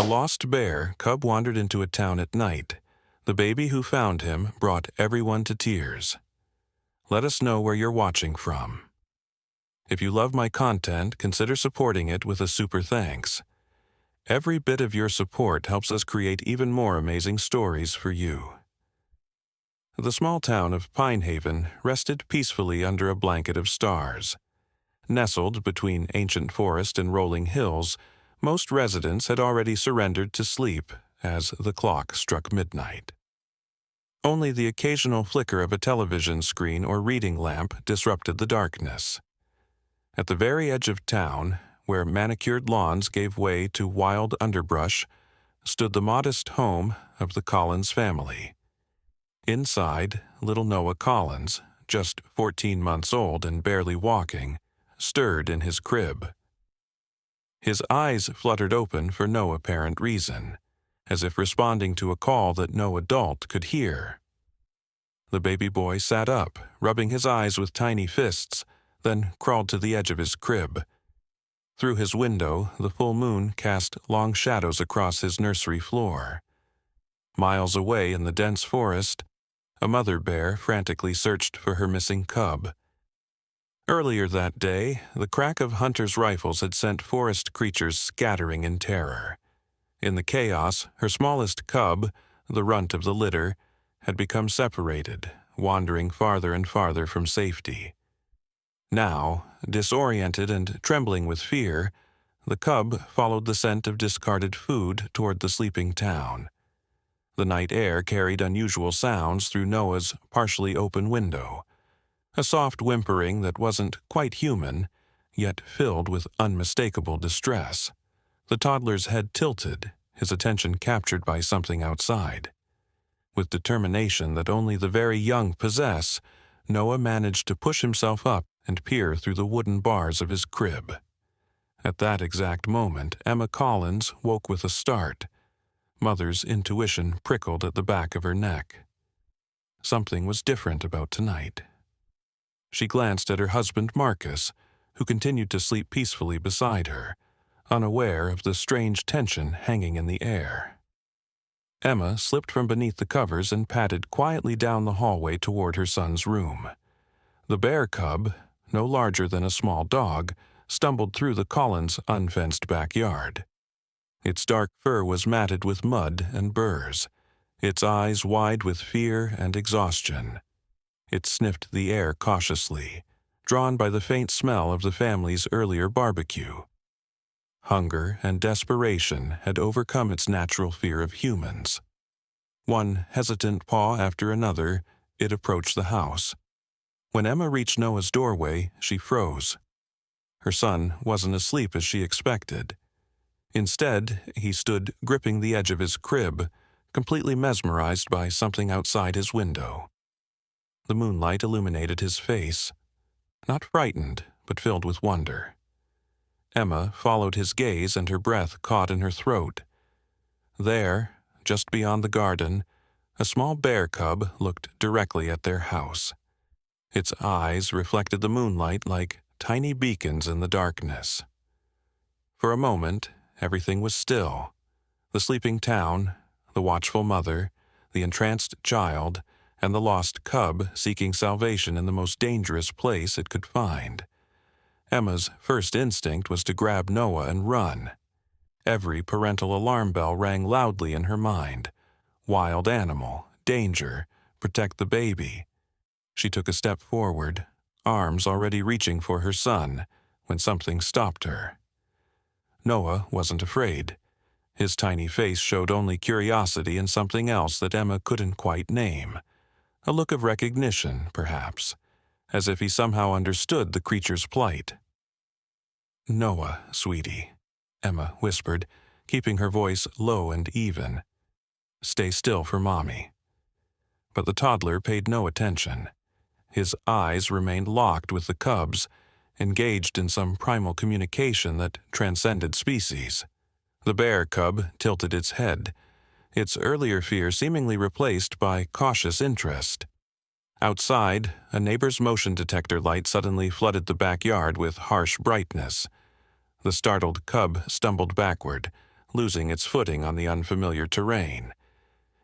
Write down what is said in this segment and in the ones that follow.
A lost bear cub wandered into a town at night. The baby who found him brought everyone to tears. Let us know where you're watching from. If you love my content, consider supporting it with a super thanks. Every bit of your support helps us create even more amazing stories for you. The small town of Pine Haven rested peacefully under a blanket of stars. Nestled between ancient forest and rolling hills, most residents had already surrendered to sleep as the clock struck midnight. Only the occasional flicker of a television screen or reading lamp disrupted the darkness. At the very edge of town, where manicured lawns gave way to wild underbrush, stood the modest home of the Collins family. Inside, little Noah Collins, just 14 months old and barely walking, stirred in his crib. His eyes fluttered open for no apparent reason, as if responding to a call that no adult could hear. The baby boy sat up, rubbing his eyes with tiny fists, then crawled to the edge of his crib. Through his window, the full moon cast long shadows across his nursery floor. Miles away in the dense forest, a mother bear frantically searched for her missing cub. Earlier that day, the crack of hunters' rifles had sent forest creatures scattering in terror. In the chaos, her smallest cub, the runt of the litter, had become separated, wandering farther and farther from safety. Now, disoriented and trembling with fear, the cub followed the scent of discarded food toward the sleeping town. The night air carried unusual sounds through Noah's partially open window. A soft whimpering that wasn't quite human, yet filled with unmistakable distress. The toddler's head tilted, his attention captured by something outside. With determination that only the very young possess, Noah managed to push himself up and peer through the wooden bars of his crib. At that exact moment, Emma Collins woke with a start. Mother's intuition prickled at the back of her neck. Something was different about tonight. She glanced at her husband Marcus, who continued to sleep peacefully beside her, unaware of the strange tension hanging in the air. Emma slipped from beneath the covers and padded quietly down the hallway toward her son's room. The bear cub, no larger than a small dog, stumbled through the Collins' unfenced backyard. Its dark fur was matted with mud and burrs, its eyes wide with fear and exhaustion. It sniffed the air cautiously, drawn by the faint smell of the family's earlier barbecue. Hunger and desperation had overcome its natural fear of humans. One hesitant paw after another, it approached the house. When Emma reached Noah's doorway, she froze. Her son wasn't asleep as she expected. Instead, he stood gripping the edge of his crib, completely mesmerized by something outside his window. The moonlight illuminated his face, not frightened, but filled with wonder. Emma followed his gaze and her breath caught in her throat. There, just beyond the garden, a small bear cub looked directly at their house. Its eyes reflected the moonlight like tiny beacons in the darkness. For a moment, everything was still. The sleeping town, the watchful mother, the entranced child, and the lost cub seeking salvation in the most dangerous place it could find. Emma's first instinct was to grab Noah and run. Every parental alarm bell rang loudly in her mind. Wild animal, danger, protect the baby. She took a step forward, arms already reaching for her son, when something stopped her. Noah wasn't afraid. His tiny face showed only curiosity and something else that Emma couldn't quite name. A look of recognition, perhaps, as if he somehow understood the creature's plight. "Noah, sweetie," Emma whispered, keeping her voice low and even. "Stay still for Mommy." But the toddler paid no attention. His eyes remained locked with the cub's, engaged in some primal communication that transcended species. The bear cub tilted its head, its earlier fear seemingly replaced by cautious interest. Outside, a neighbor's motion detector light suddenly flooded the backyard with harsh brightness. The startled cub stumbled backward, losing its footing on the unfamiliar terrain.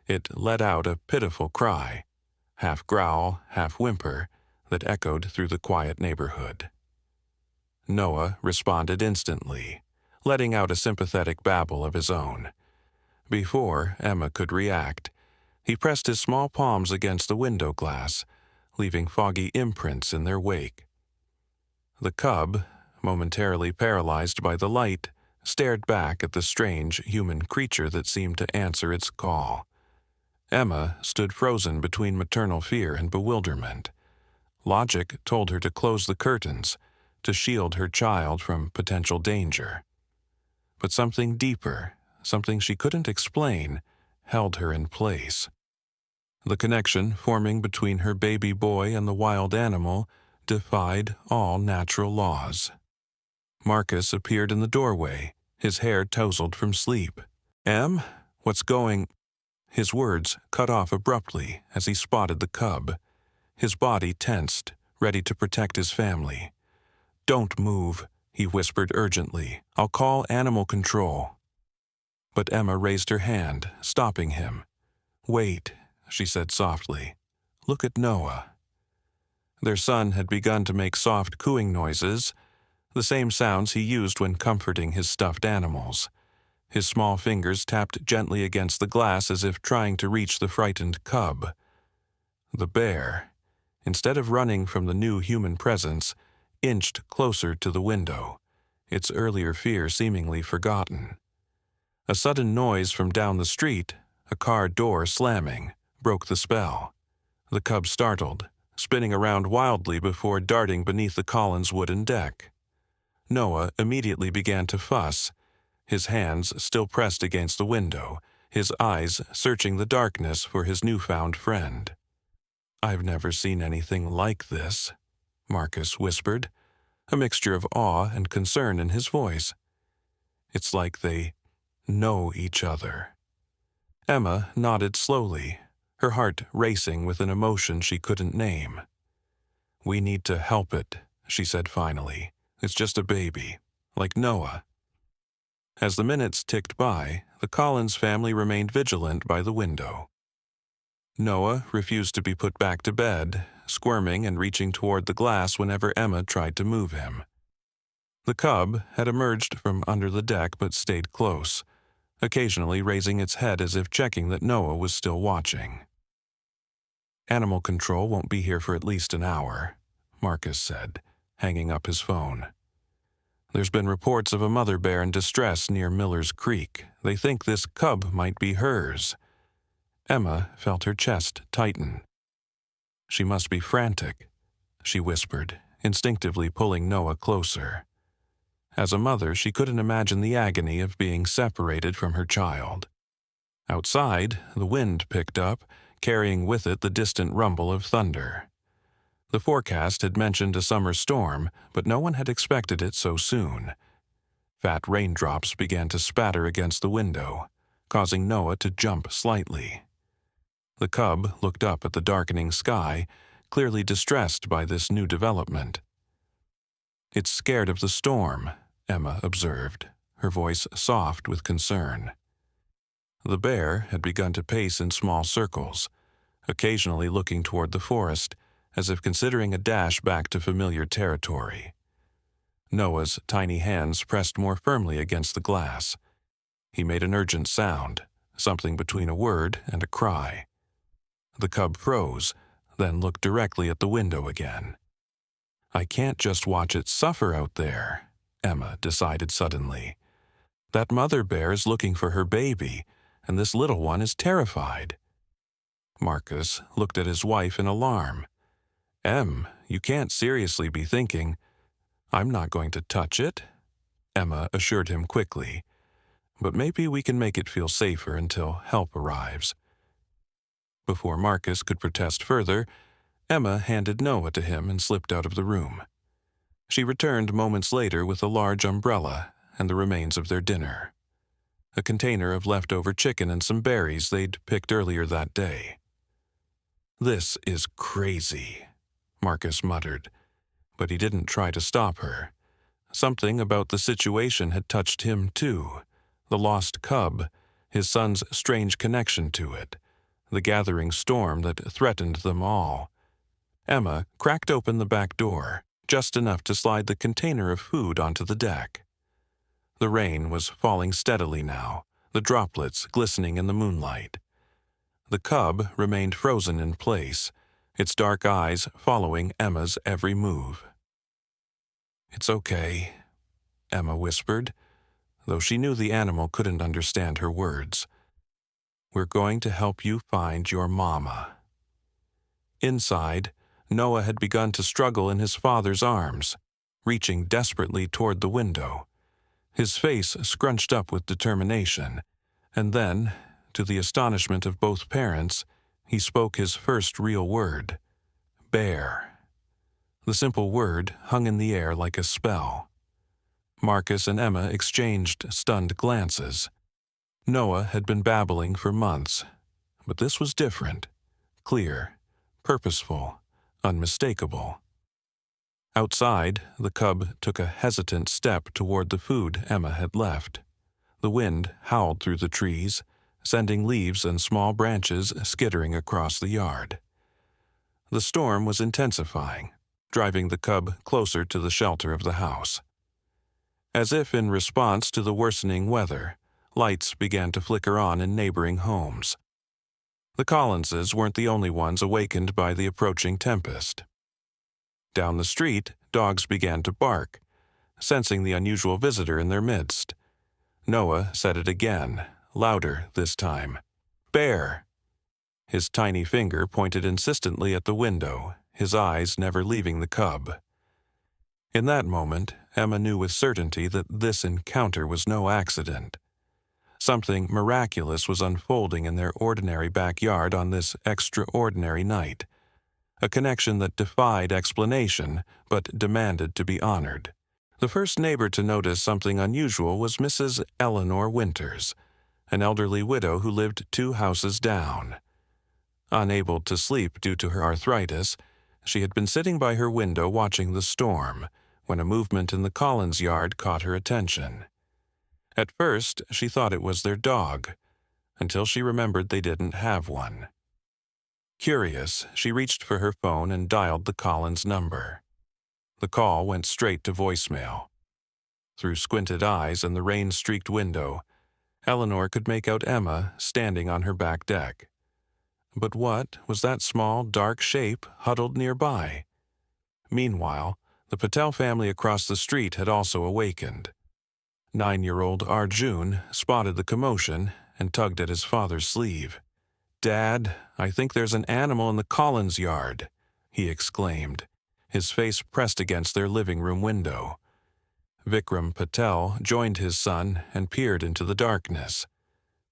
It let out a pitiful cry, half growl, half whimper, that echoed through the quiet neighborhood. Noah responded instantly, letting out a sympathetic babble of his own. Before Emma could react, he pressed his small palms against the window glass, leaving foggy imprints in their wake. The cub, momentarily paralyzed by the light, stared back at the strange human creature that seemed to answer its call. Emma stood frozen between maternal fear and bewilderment. Logic told her to close the curtains, to shield her child from potential danger. But something deeper, something she couldn't explain, held her in place. The connection forming between her baby boy and the wild animal defied all natural laws. Marcus appeared in the doorway, his hair tousled from sleep. "Em, what's going—" His words cut off abruptly as he spotted the cub. His body tensed, ready to protect his family. "Don't move," he whispered urgently. "I'll call animal control." But Emma raised her hand, stopping him. "Wait," she said softly. "Look at Noah." Their son had begun to make soft cooing noises, the same sounds he used when comforting his stuffed animals. His small fingers tapped gently against the glass as if trying to reach the frightened cub. The bear, instead of running from the new human presence, inched closer to the window, its earlier fear seemingly forgotten. A sudden noise from down the street, a car door slamming, broke the spell. The cub startled, spinning around wildly before darting beneath the Collins wooden deck. Noah immediately began to fuss, his hands still pressed against the window, his eyes searching the darkness for his newfound friend. "I've never seen anything like this," Marcus whispered, a mixture of awe and concern in his voice. "It's like they know each other." Emma nodded slowly, her heart racing with an emotion she couldn't name. "We need to help it," she said finally. "It's just a baby, like Noah." As the minutes ticked by, the Collins family remained vigilant by the window. Noah refused to be put back to bed, squirming and reaching toward the glass whenever Emma tried to move him. The cub had emerged from under the deck but stayed close, occasionally raising its head as if checking that Noah was still watching. "Animal control won't be here for at least an hour," Marcus said, hanging up his phone. "There's been reports of a mother bear in distress near Miller's Creek. They think this cub might be hers." Emma felt her chest tighten. "She must be frantic," she whispered, instinctively pulling Noah closer. As a mother, she couldn't imagine the agony of being separated from her child. Outside, the wind picked up, carrying with it the distant rumble of thunder. The forecast had mentioned a summer storm, but no one had expected it so soon. Fat raindrops began to spatter against the window, causing Noah to jump slightly. The cub looked up at the darkening sky, clearly distressed by this new development. "It's scared of the storm," Emma observed, her voice soft with concern. The bear had begun to pace in small circles, occasionally looking toward the forest, as if considering a dash back to familiar territory. Noah's tiny hands pressed more firmly against the glass. He made an urgent sound, something between a word and a cry. The cub froze, then looked directly at the window again. "I can't just watch it suffer out there," Emma decided suddenly. "That mother bear is looking for her baby, and this little one is terrified." Marcus looked at his wife in alarm. "Em, you can't seriously be thinking—" "I'm not going to touch it," Emma assured him quickly. "But maybe we can make it feel safer until help arrives." Before Marcus could protest further, Emma handed Noah to him and slipped out of the room. She returned moments later with a large umbrella and the remains of their dinner. A container of leftover chicken and some berries they'd picked earlier that day. "This is crazy," Marcus muttered, but he didn't try to stop her. Something about the situation had touched him too, The lost cub, his son's strange connection to it, the gathering storm that threatened them all. Emma cracked open the back door, just enough to slide the container of food onto the deck. The rain was falling steadily now, the droplets glistening in the moonlight. The cub remained frozen in place, its dark eyes following Emma's every move. "It's okay," Emma whispered, though she knew the animal couldn't understand her words. "We're going to help you find your mama." Inside, Noah had begun to struggle in his father's arms, reaching desperately toward the window, his face scrunched up with determination, and then, to the astonishment of both parents, he spoke his first real word, "bear." The simple word hung in the air like a spell. Marcus and Emma exchanged stunned glances. Noah had been babbling for months, but this was different, clear, purposeful, unmistakable. Outside, the cub took a hesitant step toward the food Emma had left. The wind howled through the trees, sending leaves and small branches skittering across the yard. The storm was intensifying, driving the cub closer to the shelter of the house. As if in response to the worsening weather, lights began to flicker on in neighboring homes. The Collinses weren't the only ones awakened by the approaching tempest. Down the street, dogs began to bark, sensing the unusual visitor in their midst. Noah said it again, louder this time. "Bear!" His tiny finger pointed insistently at the window, his eyes never leaving the cub. In that moment, Emma knew with certainty that this encounter was no accident. Something miraculous was unfolding in their ordinary backyard on this extraordinary night, a connection that defied explanation but demanded to be honored. The first neighbor to notice something unusual was Mrs. Eleanor Winters, an elderly widow who lived 2 houses down. Unable to sleep due to her arthritis, she had been sitting by her window watching the storm when a movement in the Collins yard caught her attention. At first, she thought it was their dog, until she remembered they didn't have one. Curious, she reached for her phone and dialed the Collins number. The call went straight to voicemail. Through squinted eyes and the rain-streaked window, Eleanor could make out Emma standing on her back deck. But what was that small, dark shape huddled nearby? Meanwhile, the Patel family across the street had also awakened. 9-year-old Arjun spotted the commotion and tugged at his father's sleeve. "Dad, I think there's an animal in the Collins yard," he exclaimed, his face pressed against their living room window. Vikram Patel joined his son and peered into the darkness.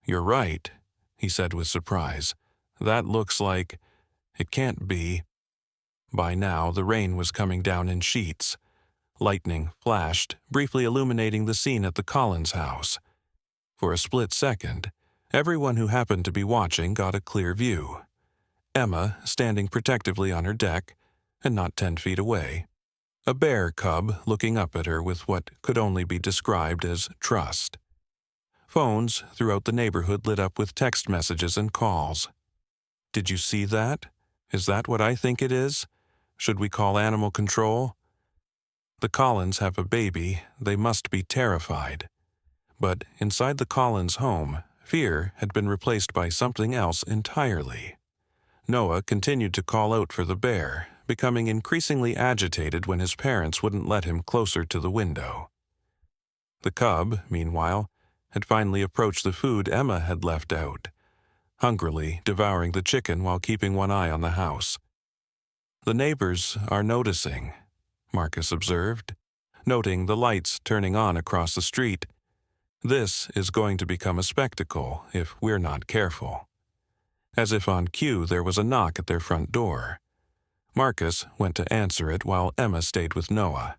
"You're right," he said with surprise. "That looks like... It can't be." By now, the rain was coming down in sheets. Lightning flashed, briefly illuminating the scene at the Collins house. For a split second, everyone who happened to be watching got a clear view. Emma standing protectively on her deck, and not 10 feet away. A bear cub looking up at her with what could only be described as trust. Phones throughout the neighborhood lit up with text messages and calls. "Did you see that? Is that what I think it is? Should we call animal control?" The Collins have a baby, they must be terrified. But inside the Collins home, fear had been replaced by something else entirely. Noah continued to call out for the bear, becoming increasingly agitated when his parents wouldn't let him closer to the window. The cub, meanwhile, had finally approached the food Emma had left out, hungrily devouring the chicken while keeping one eye on the house. "The neighbors are noticing," Marcus observed, noting the lights turning on across the street. "This is going to become a spectacle if we're not careful." As if on cue, there was a knock at their front door. Marcus went to answer it while Emma stayed with Noah.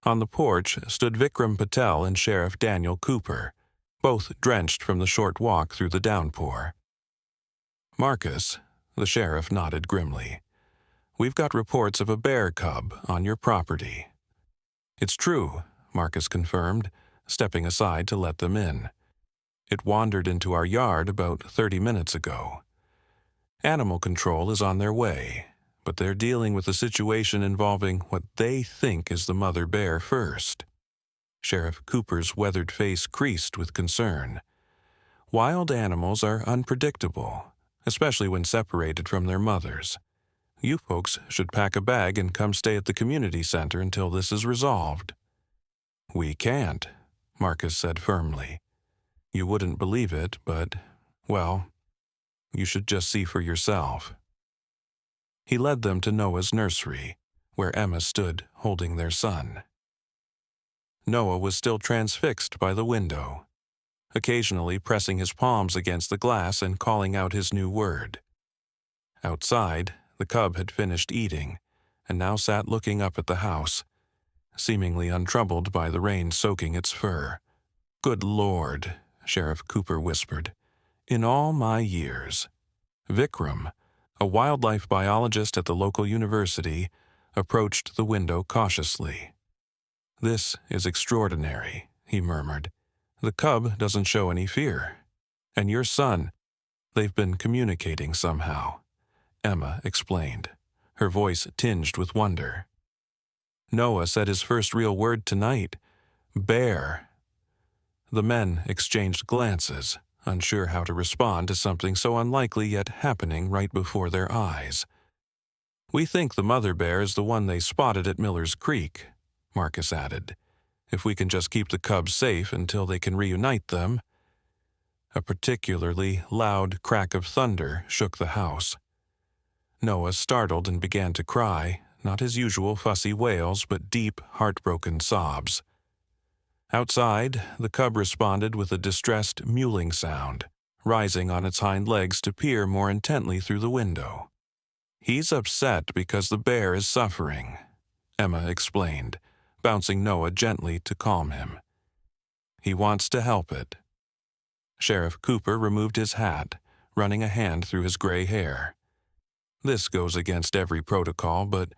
On the porch stood Vikram Patel and Sheriff Daniel Cooper, both drenched from the short walk through the downpour. "Marcus," the sheriff nodded grimly, "we've got reports of a bear cub on your property." "It's true," Marcus confirmed, stepping aside to let them in. It wandered into our yard about 30 minutes ago. Animal control is on their way, but they're dealing with a situation involving what they think is the mother bear first. Sheriff Cooper's weathered face creased with concern. Wild animals are unpredictable, especially when separated from their mothers. You folks should pack a bag and come stay at the community center until this is resolved. We can't, Marcus said firmly. You wouldn't believe it, but, well, you should just see for yourself. He led them to Noah's nursery, where Emma stood holding their son. Noah was still transfixed by the window, occasionally pressing his palms against the glass and calling out his new word. Outside, the cub had finished eating and now sat looking up at the house, seemingly untroubled by the rain soaking its fur. "Good Lord," Sheriff Cooper whispered. "In all my years." Vikram, a wildlife biologist at the local university, approached the window cautiously. "This is extraordinary," he murmured. "The cub doesn't show any fear. And your son, they've been communicating somehow," Emma explained, her voice tinged with wonder. "Noah said his first real word tonight, bear." The men exchanged glances, unsure how to respond to something so unlikely yet happening right before their eyes. "We think the mother bear is the one they spotted at Miller's Creek," Marcus added. "If we can just keep the cubs safe until they can reunite them." A particularly loud crack of thunder shook the house. Noah startled and began to cry, not his usual fussy wails, but deep, heartbroken sobs. Outside, the cub responded with a distressed mewling sound, rising on its hind legs to peer more intently through the window. "He's upset because the bear is suffering," Emma explained, bouncing Noah gently to calm him. "He wants to help it." Sheriff Cooper removed his hat, running a hand through his gray hair. "This goes against every protocol, but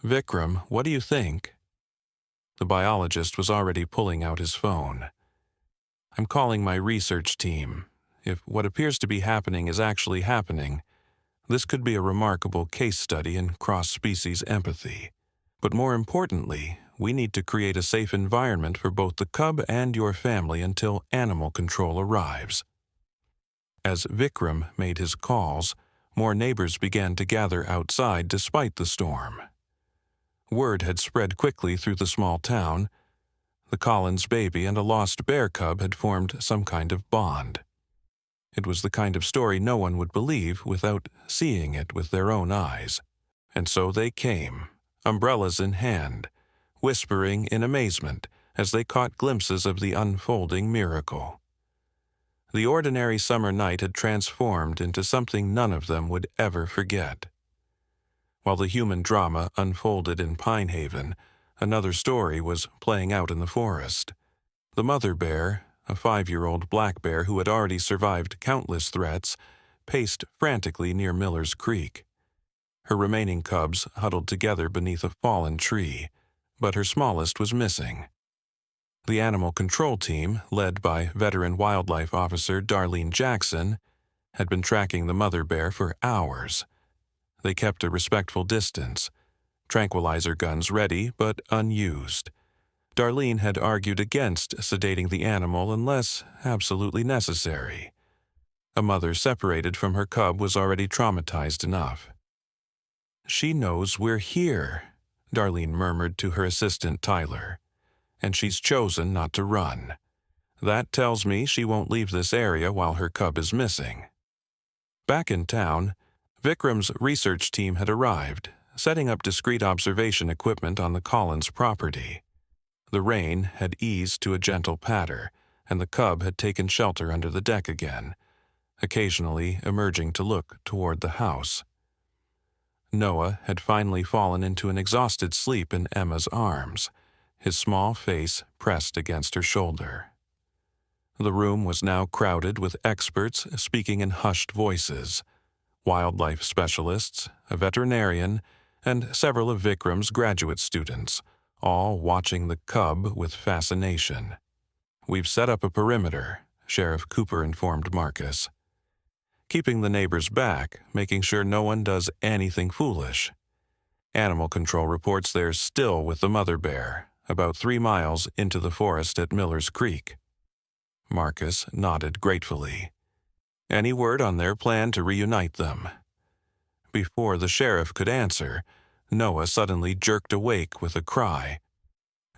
Vikram, what do you think?" The biologist was already pulling out his phone. "I'm calling my research team. If what appears to be happening is actually happening, this could be a remarkable case study in cross-species empathy. But more importantly, we need to create a safe environment for both the cub and your family until animal control arrives." As Vikram made his calls, more neighbors began to gather outside despite the storm. Word had spread quickly through the small town. The Collins baby and a lost bear cub had formed some kind of bond. It was the kind of story no one would believe without seeing it with their own eyes. And so they came, umbrellas in hand, whispering in amazement as they caught glimpses of the unfolding miracle. The ordinary summer night had transformed into something none of them would ever forget. While the human drama unfolded in Pine Haven, another story was playing out in the forest. The mother bear, a 5-year-old black bear who had already survived countless threats, paced frantically near Miller's Creek. Her remaining cubs huddled together beneath a fallen tree, but her smallest was missing. The animal control team, led by veteran wildlife officer Darlene Jackson, had been tracking the mother bear for hours. They kept a respectful distance, tranquilizer guns ready but unused. Darlene had argued against sedating the animal unless absolutely necessary. A mother separated from her cub was already traumatized enough. "She knows we're here," Darlene murmured to her assistant Tyler, "and she's chosen not to run. That tells me she won't leave this area while her cub is missing." Back in town, Vikram's research team had arrived, setting up discreet observation equipment on the Collins property. The rain had eased to a gentle patter, and the cub had taken shelter under the deck again, occasionally emerging to look toward the house. Noah had finally fallen into an exhausted sleep in Emma's arms, his small face pressed against her shoulder. The room was now crowded with experts speaking in hushed voices, wildlife specialists, a veterinarian, and several of Vikram's graduate students, all watching the cub with fascination. "We've set up a perimeter," Sheriff Cooper informed Marcus. Keeping the neighbors back, making sure no one does anything foolish. Animal control reports they're still with the mother bear, about 3 miles into the forest at Miller's Creek. Marcus nodded gratefully. Any word on their plan to reunite them? Before the sheriff could answer, Noah suddenly jerked awake with a cry.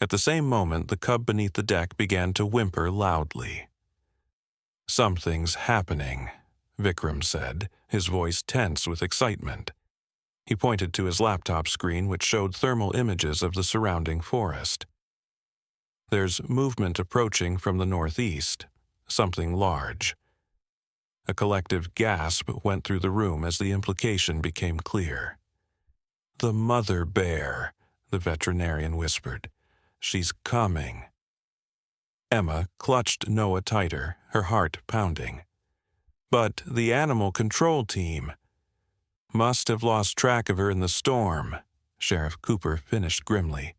At the same moment, the cub beneath the deck began to whimper loudly. "Something's happening," Vikram said, his voice tense with excitement. He pointed to his laptop screen, which showed thermal images of the surrounding forest. "There's movement approaching from the northeast, something large." A collective gasp went through the room as the implication became clear. "The mother bear," the veterinarian whispered. "She's coming." Emma clutched Noah tighter, her heart pounding. "But the animal control team must have lost track of her in the storm," Sheriff Cooper finished grimly.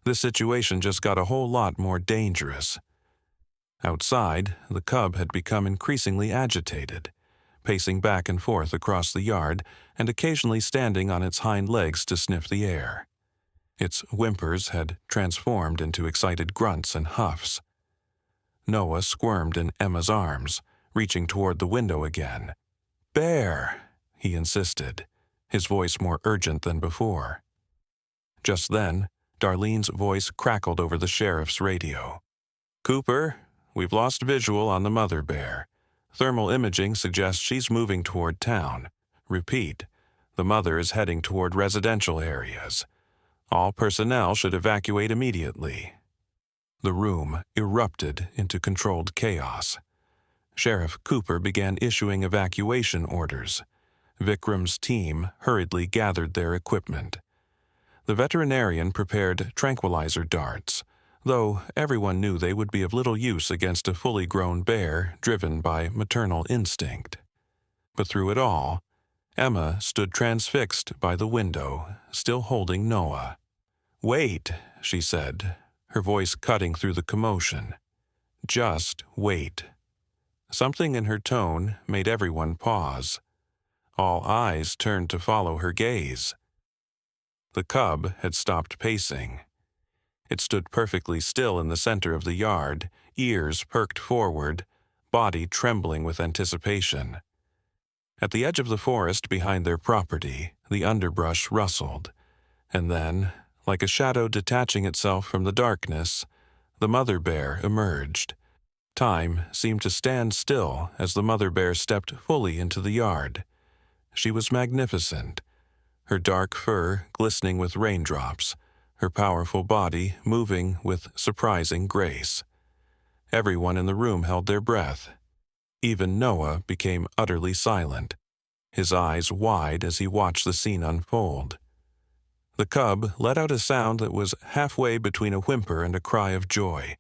"The situation just got a whole lot more dangerous." Outside, the cub had become increasingly agitated, pacing back and forth across the yard and occasionally standing on its hind legs to sniff the air. Its whimpers had transformed into excited grunts and huffs. Noah squirmed in Emma's arms, reaching toward the window again. "Bear," he insisted, his voice more urgent than before. Just then, Darlene's voice crackled over the sheriff's radio. "Cooper, we've lost visual on the mother bear. Thermal imaging suggests she's moving toward town. Repeat, the mother is heading toward residential areas. All personnel should evacuate immediately." The room erupted into controlled chaos. Sheriff Cooper began issuing evacuation orders. Vikram's team hurriedly gathered their equipment. The veterinarian prepared tranquilizer darts, though everyone knew they would be of little use against a fully grown bear driven by maternal instinct. But through it all, Emma stood transfixed by the window, still holding Noah. "Wait," she said, her voice cutting through the commotion. "Just wait." Something in her tone made everyone pause. All eyes turned to follow her gaze. The cub had stopped pacing. It stood perfectly still in the center of the yard, ears perked forward, body trembling with anticipation. At the edge of the forest behind their property, the underbrush rustled, and then, like a shadow detaching itself from the darkness, the mother bear emerged. Time seemed to stand still as the mother bear stepped fully into the yard. She was magnificent, her dark fur glistening with raindrops, her powerful body moving with surprising grace. Everyone in the room held their breath. Even Noah became utterly silent, his eyes wide as he watched the scene unfold. The cub let out a sound that was halfway between a whimper and a cry of joy.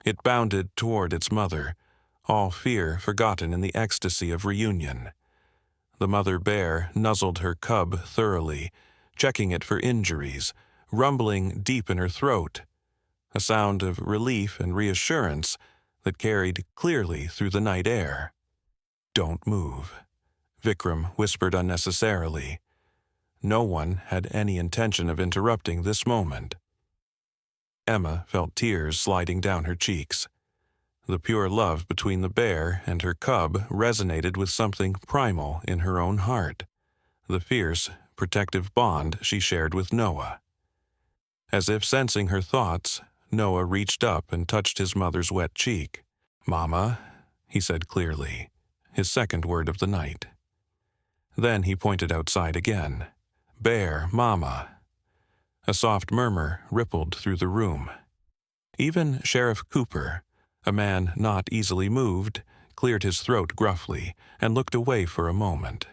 It bounded toward its mother, all fear forgotten in the ecstasy of reunion. The mother bear nuzzled her cub thoroughly, checking it for injuries, rumbling deep in her throat, a sound of relief and reassurance that carried clearly through the night air. "Don't move," Vikram whispered unnecessarily. No one had any intention of interrupting this moment. Emma felt tears sliding down her cheeks. The pure love between the bear and her cub resonated with something primal in her own heart, the fierce, protective bond she shared with Noah. As if sensing her thoughts, Noah reached up and touched his mother's wet cheek. "Mama," he said clearly, his second word of the night. Then he pointed outside again. "Bear, Mama." A soft murmur rippled through the room. Even Sheriff Cooper, a man not easily moved, cleared his throat gruffly and looked away for a moment.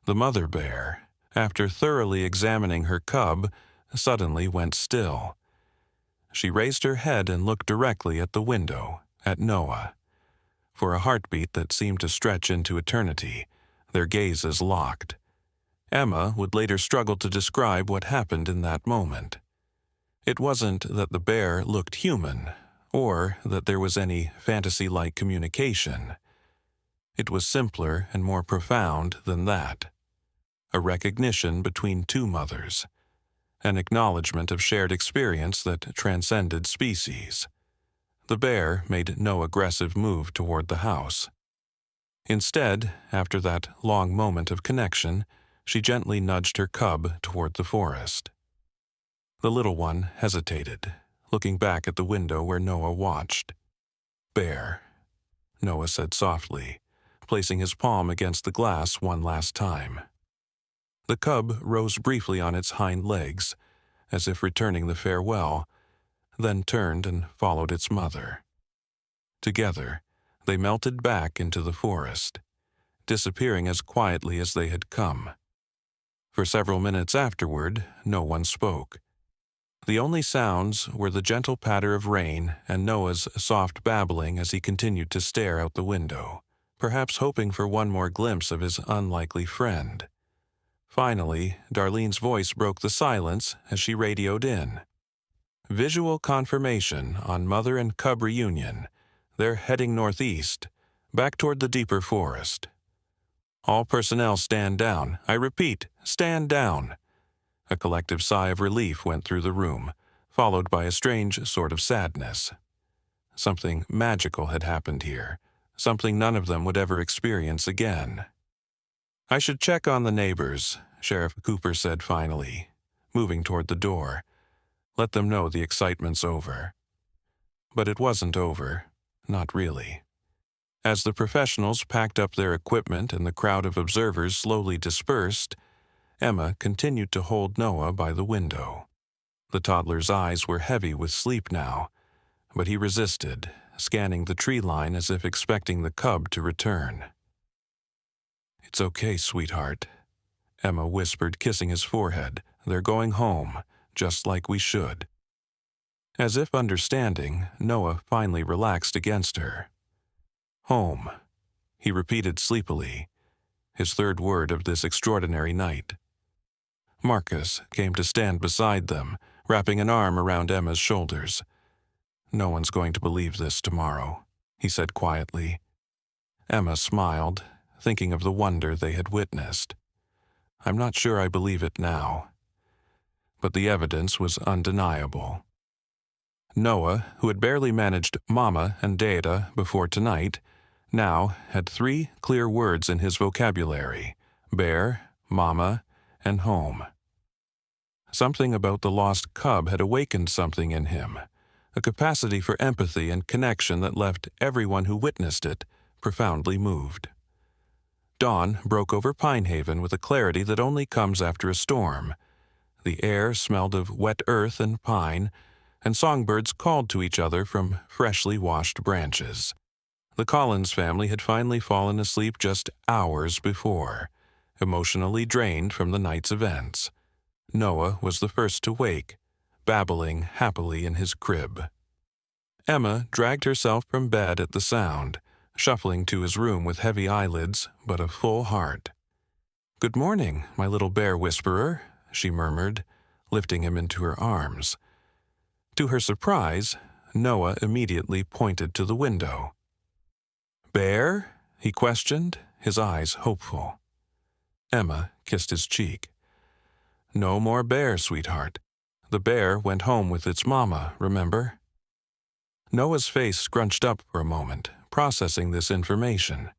The mother bear, after thoroughly examining her cub, suddenly went still. She raised her head and looked directly at the window, at Noah. For a heartbeat that seemed to stretch into eternity, their gazes locked. Emma would later struggle to describe what happened in that moment. It wasn't that the bear looked human, or that there was any fantasy-like communication. It was simpler and more profound than that. A recognition between two mothers, an acknowledgement of shared experience that transcended species. The bear made no aggressive move toward the house. Instead, after that long moment of connection, she gently nudged her cub toward the forest. The little one hesitated, looking back at the window where Noah watched. "Bear," Noah said softly, placing his palm against the glass one last time. The cub rose briefly on its hind legs, as if returning the farewell, then turned and followed its mother. Together, they melted back into the forest, disappearing as quietly as they had come. For several minutes afterward, no one spoke. The only sounds were the gentle patter of rain and Noah's soft babbling as he continued to stare out the window, perhaps hoping for one more glimpse of his unlikely friend. Finally, Darlene's voice broke the silence as she radioed in. "Visual confirmation on mother and cub reunion. They're heading northeast, back toward the deeper forest. All personnel stand down. I repeat, stand down." A collective sigh of relief went through the room, followed by a strange sort of sadness. Something magical had happened here, something none of them would ever experience again. "I should check on the neighbors," Sheriff Cooper said finally, moving toward the door. "Let them know the excitement's over." But it wasn't over, not really. As the professionals packed up their equipment and the crowd of observers slowly dispersed, Emma continued to hold Noah by the window. The toddler's eyes were heavy with sleep now, but he resisted, scanning the tree line as if expecting the cub to return. "It's okay, sweetheart," Emma whispered, kissing his forehead. "They're going home, just like we should." As if understanding, Noah finally relaxed against her. "Home," he repeated sleepily, his third word of this extraordinary night. Marcus came to stand beside them, wrapping an arm around Emma's shoulders. "No one's going to believe this tomorrow," he said quietly. Emma smiled, thinking of the wonder they had witnessed. "I'm not sure I believe it now." But the evidence was undeniable. Noah, who had barely managed Mama and Data before tonight, now had 3 clear words in his vocabulary: bear, mama, and home. Something about the lost cub had awakened something in him, a capacity for empathy and connection that left everyone who witnessed it profoundly moved. Dawn broke over Pinehaven with a clarity that only comes after a storm. The air smelled of wet earth and pine, and songbirds called to each other from freshly washed branches. The Collins family had finally fallen asleep just hours before, emotionally drained from the night's events. Noah was the first to wake, babbling happily in his crib. Emma dragged herself from bed at the sound, shuffling to his room with heavy eyelids but a full heart. "Good morning, my little bear whisperer," she murmured, lifting him into her arms. To her surprise, Noah immediately pointed to the window. "Bear?" he questioned, his eyes hopeful. Emma kissed his cheek. "No more bear, sweetheart. The bear went home with its mama, remember?" Noah's face scrunched up for a moment, processing this information.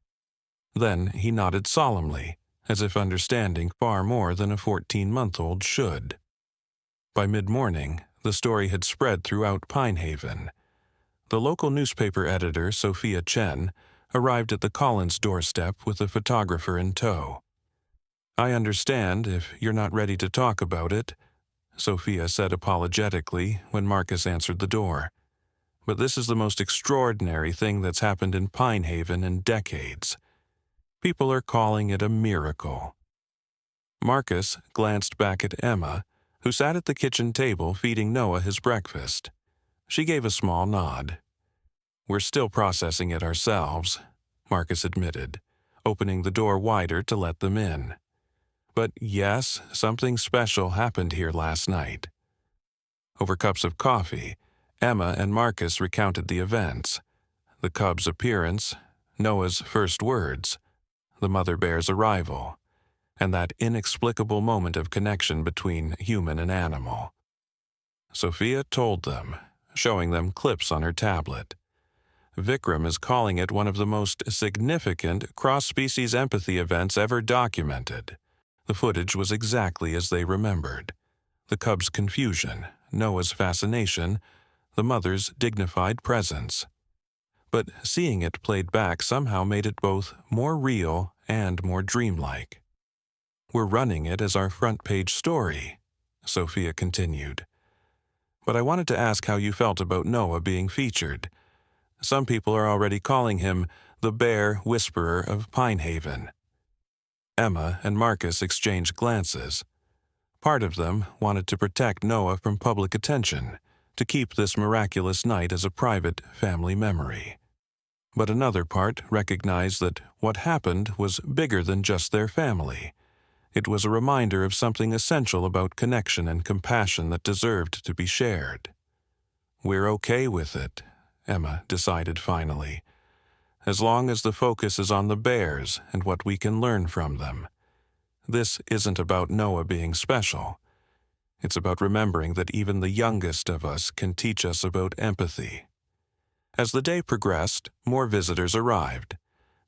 Then he nodded solemnly, as if understanding far more than a 14-month-old should. By mid-morning, the story had spread throughout Pinehaven. The local newspaper editor, Sophia Chen, arrived at the Collins doorstep with a photographer in tow. "I understand if you're not ready to talk about it," Sophia said apologetically when Marcus answered the door. "But this is the most extraordinary thing that's happened in Pinehaven in decades. People are calling it a miracle." Marcus glanced back at Emma, who sat at the kitchen table feeding Noah his breakfast. She gave a small nod. "We're still processing it ourselves," Marcus admitted, opening the door wider to let them in. "But yes, something special happened here last night." Over cups of coffee, Emma and Marcus recounted the events: the cub's appearance, Noah's first words, the mother bear's arrival, and that inexplicable moment of connection between human and animal. Sophia told them, showing them clips on her tablet. Vikram is calling it one of the most significant cross-species empathy events ever documented. The footage was exactly as they remembered. The cub's confusion, Noah's fascination, the mother's dignified presence. But seeing it played back somehow made it both more real and more dreamlike. "We're running it as our front-page story," Sophia continued. "But I wanted to ask how you felt about Noah being featured. Some people are already calling him the Bear Whisperer of Pinehaven." Emma and Marcus exchanged glances. Part of them wanted to protect Noah from public attention, to keep this miraculous night as a private family memory. But another part recognized that what happened was bigger than just their family. It was a reminder of something essential about connection and compassion that deserved to be shared. "We're okay with it," Emma decided finally, "as long as the focus is on the bears and what we can learn from them. This isn't about Noah being special. It's about remembering that even the youngest of us can teach us about empathy." As the day progressed, more visitors arrived.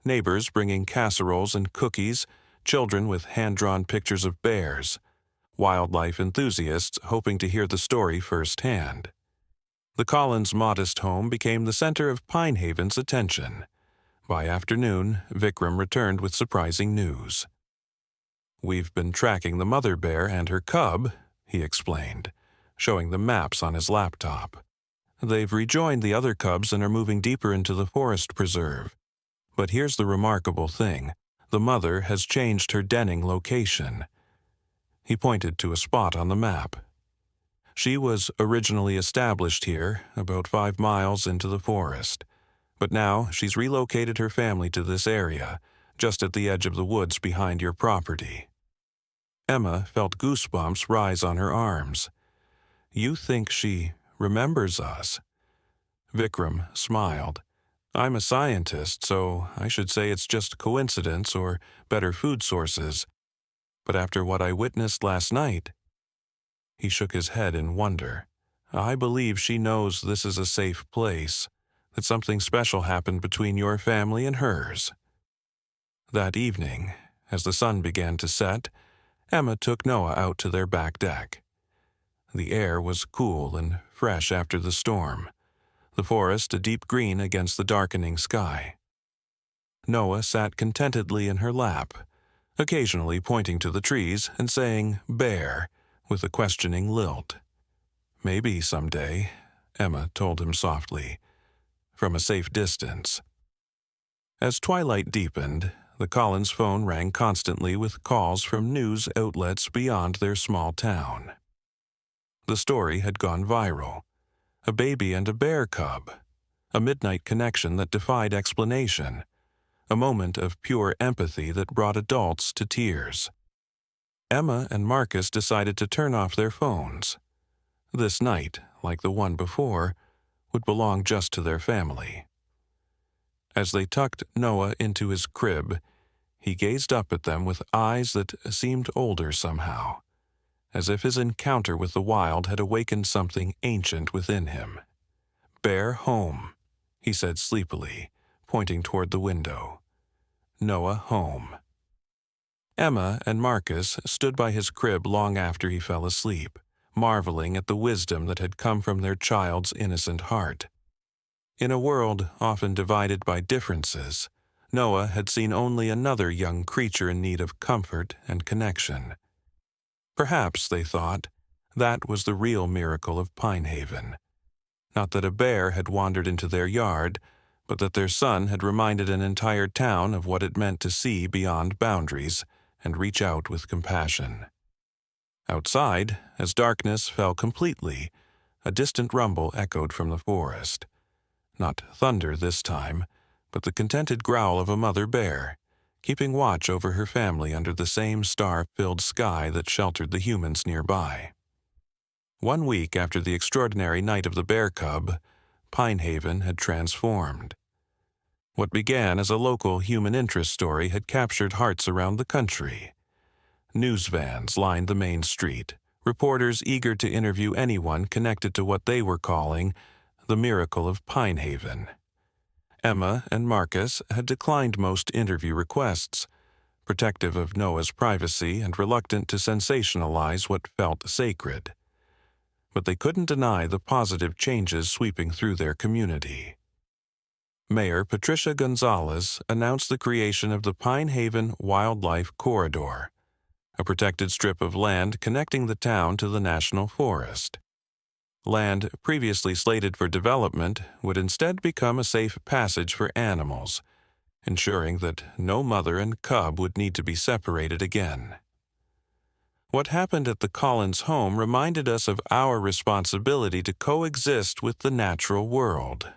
Neighbors bringing casseroles and cookies, children with hand-drawn pictures of bears, wildlife enthusiasts hoping to hear the story firsthand. The Collins' modest home became the center of Pinehaven's attention. By afternoon, Vikram returned with surprising news. "We've been tracking the mother bear and her cub," he explained, showing the maps on his laptop. "They've rejoined the other cubs and are moving deeper into the forest preserve. But here's the remarkable thing. The mother has changed her denning location." He pointed to a spot on the map. "She was originally established here, about 5 miles into the forest. But now she's relocated her family to this area, just at the edge of the woods behind your property." Emma felt goosebumps rise on her arms. "You think she remembers us?" Vikram smiled. "I'm a scientist, so I should say it's just coincidence or better food sources. But after what I witnessed last night..." He shook his head in wonder. "I believe she knows this is a safe place, that something special happened between your family and hers." That evening, as the sun began to set, Emma took Noah out to their back deck. The air was cool and fresh after the storm, the forest a deep green against the darkening sky. Noah sat contentedly in her lap, occasionally pointing to the trees and saying "bear" with a questioning lilt. "Maybe someday," Emma told him softly, from a safe distance. As twilight deepened, the Collins phone rang constantly with calls from news outlets beyond their small town. The story had gone viral. A baby and a bear cub. A midnight connection that defied explanation. A moment of pure empathy that brought adults to tears. Emma and Marcus decided to turn off their phones. This night, like the one before, would belong just to their family. As they tucked Noah into his crib, he gazed up at them with eyes that seemed older somehow, as if his encounter with the wild had awakened something ancient within him. "Bear home," he said sleepily, pointing toward the window. "Noah home." Emma and Marcus stood by his crib long after he fell asleep, marveling at the wisdom that had come from their child's innocent heart. In a world often divided by differences, Noah had seen only another young creature in need of comfort and connection. Perhaps, they thought, that was the real miracle of Pinehaven. Not that a bear had wandered into their yard, but that their son had reminded an entire town of what it meant to see beyond boundaries and reach out with compassion. Outside, as darkness fell completely, a distant rumble echoed from the forest. Not thunder this time, but the contented growl of a mother bear, keeping watch over her family under the same star-filled sky that sheltered the humans nearby. 1 week after the extraordinary night of the bear cub, Pine Haven had transformed. What began as a local human interest story had captured hearts around the country. News vans lined the main street, reporters eager to interview anyone connected to what they were calling the miracle of Pine Haven. Emma and Marcus had declined most interview requests, protective of Noah's privacy and reluctant to sensationalize what felt sacred. But they couldn't deny the positive changes sweeping through their community. Mayor Patricia Gonzalez announced the creation of the Pine Haven Wildlife Corridor, a protected strip of land connecting the town to the national forest. Land previously slated for development would instead become a safe passage for animals, ensuring that no mother and cub would need to be separated again. What happened at the Collins home reminded us of our responsibility to coexist with the natural world,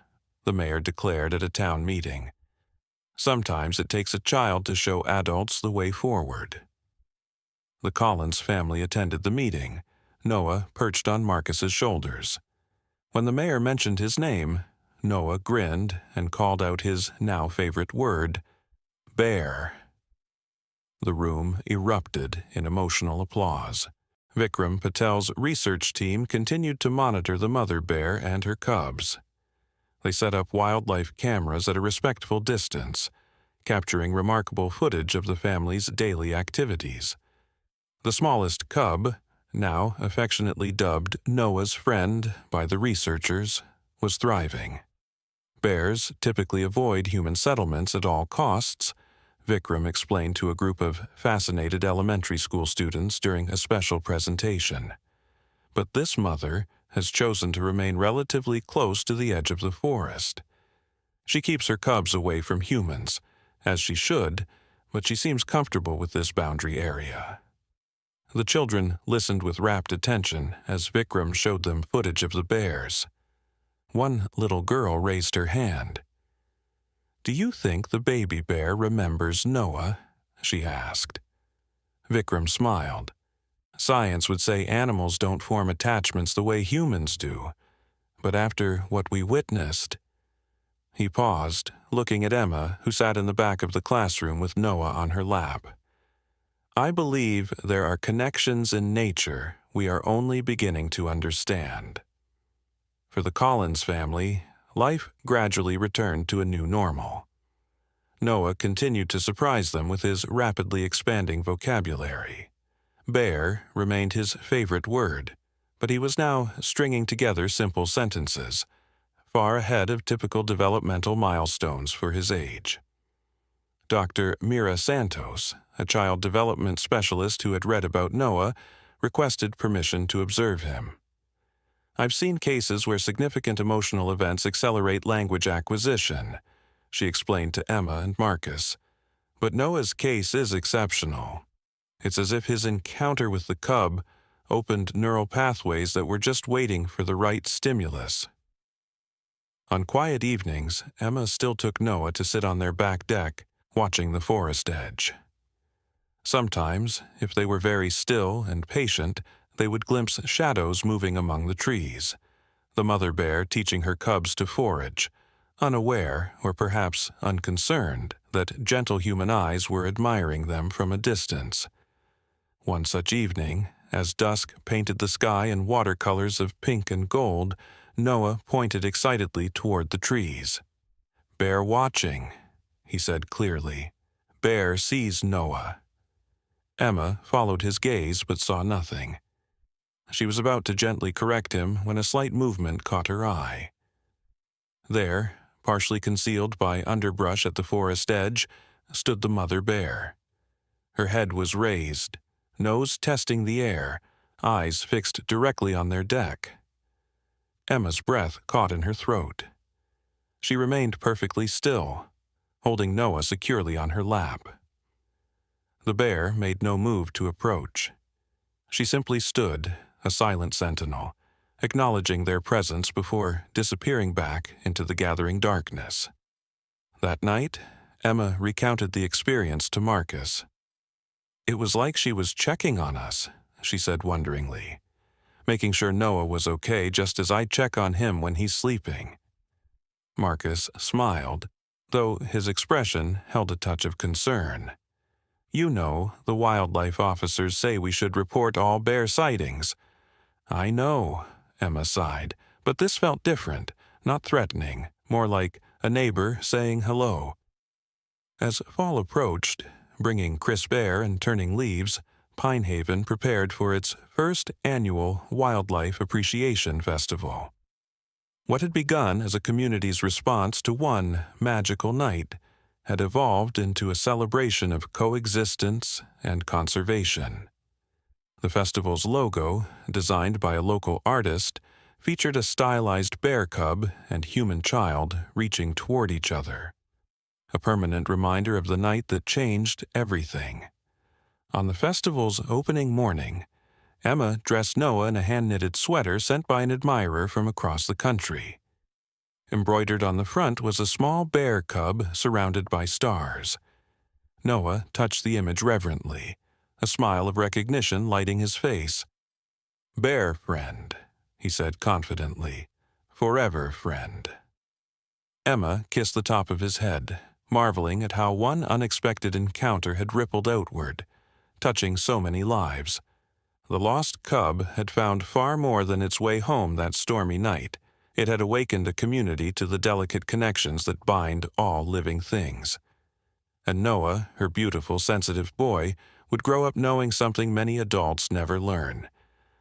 the mayor declared at a town meeting. Sometimes it takes a child to show adults the way forward. The Collins family attended the meeting, Noah perched on Marcus's shoulders. When the mayor mentioned his name, Noah grinned and called out his now favorite word, bear. The room erupted in emotional applause. Vikram Patel's research team continued to monitor the mother bear and her cubs. They set up wildlife cameras at a respectful distance, capturing remarkable footage of the family's daily activities. The smallest cub, now affectionately dubbed Noah's friend by the researchers, was thriving. Bears typically avoid human settlements at all costs, Vikram explained to a group of fascinated elementary school students during a special presentation. But this mother has chosen to remain relatively close to the edge of the forest. She keeps her cubs away from humans, as she should, but she seems comfortable with this boundary area. The children listened with rapt attention as Vikram showed them footage of the bears. One little girl raised her hand. "Do you think the baby bear remembers Noah?" she asked. Vikram smiled. Science would say animals don't form attachments the way humans do, but after what we witnessed... He paused, looking at Emma, who sat in the back of the classroom with Noah on her lap. "I believe there are connections in nature we are only beginning to understand." For the Collins family, life gradually returned to a new normal. Noah continued to surprise them with his rapidly expanding vocabulary. Bear remained his favorite word, but he was now stringing together simple sentences, far ahead of typical developmental milestones for his age. Dr. Mira Santos, a child development specialist who had read about Noah, requested permission to observe him. "I've seen cases where significant emotional events accelerate language acquisition," she explained to Emma and Marcus. "But Noah's case is exceptional. It's as if his encounter with the cub opened neural pathways that were just waiting for the right stimulus." On quiet evenings, Emma still took Noah to sit on their back deck, watching the forest edge. Sometimes, if they were very still and patient, they would glimpse shadows moving among the trees, the mother bear teaching her cubs to forage, unaware or perhaps unconcerned that gentle human eyes were admiring them from a distance. One such evening, as dusk painted the sky in watercolors of pink and gold, Noah pointed excitedly toward the trees. "Bear watching," he said clearly. "Bear sees Noah." Emma followed his gaze but saw nothing. She was about to gently correct him when a slight movement caught her eye. There, partially concealed by underbrush at the forest edge, stood the mother bear. Her head was raised, nose testing the air, eyes fixed directly on their deck. Emma's breath caught in her throat. She remained perfectly still, holding Noah securely on her lap. The bear made no move to approach. She simply stood, a silent sentinel, acknowledging their presence before disappearing back into the gathering darkness. That night, Emma recounted the experience to Marcus. "It was like she was checking on us," she said wonderingly. making sure Noah was okay just as I check on him when he's sleeping. Marcus smiled, though his expression held a touch of concern. You know, the wildlife officers say we should report all bear sightings. I know, Emma sighed, but this felt different, not threatening, more like a neighbor saying hello. As fall approached, bringing crisp air and turning leaves, Pine Haven prepared for its first annual Wildlife Appreciation Festival. What had begun as a community's response to one magical night had evolved into a celebration of coexistence and conservation. The festival's logo, designed by a local artist, featured a stylized bear cub and human child reaching toward each other, a permanent reminder of the night that changed everything. On the festival's opening morning, Emma dressed Noah in a hand-knitted sweater sent by an admirer from across the country. Embroidered on the front was a small bear cub surrounded by stars. Noah touched the image reverently, a smile of recognition lighting his face. "Bear friend," he said confidently. "Forever friend." Emma kissed the top of his head, marveling at how one unexpected encounter had rippled outward, touching so many lives. The lost cub had found far more than its way home that stormy night. It had awakened a community to the delicate connections that bind all living things. And Noah, her beautiful, sensitive boy, would grow up knowing something many adults never learn,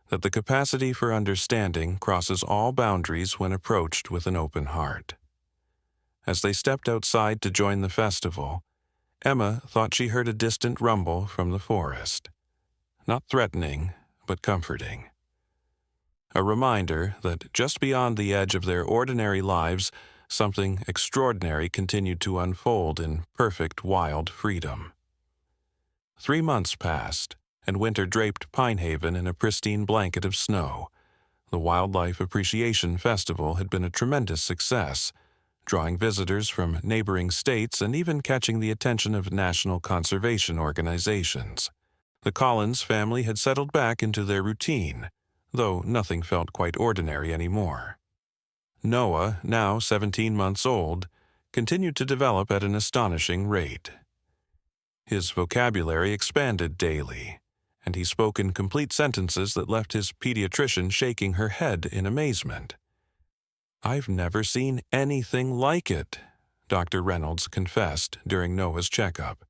that the capacity for understanding crosses all boundaries when approached with an open heart. As they stepped outside to join the festival, Emma thought she heard a distant rumble from the forest. Not threatening, but comforting. A reminder that just beyond the edge of their ordinary lives, something extraordinary continued to unfold in perfect wild freedom. 3 months passed, and winter draped Pine Haven in a pristine blanket of snow. The Wildlife Appreciation Festival had been a tremendous success, drawing visitors from neighboring states and even catching the attention of national conservation organizations. The Collins family had settled back into their routine, though nothing felt quite ordinary anymore. Noah, now 17 months old, continued to develop at an astonishing rate. His vocabulary expanded daily, and he spoke in complete sentences that left his pediatrician shaking her head in amazement. "I've never seen anything like it," Dr. Reynolds confessed during Noah's checkup.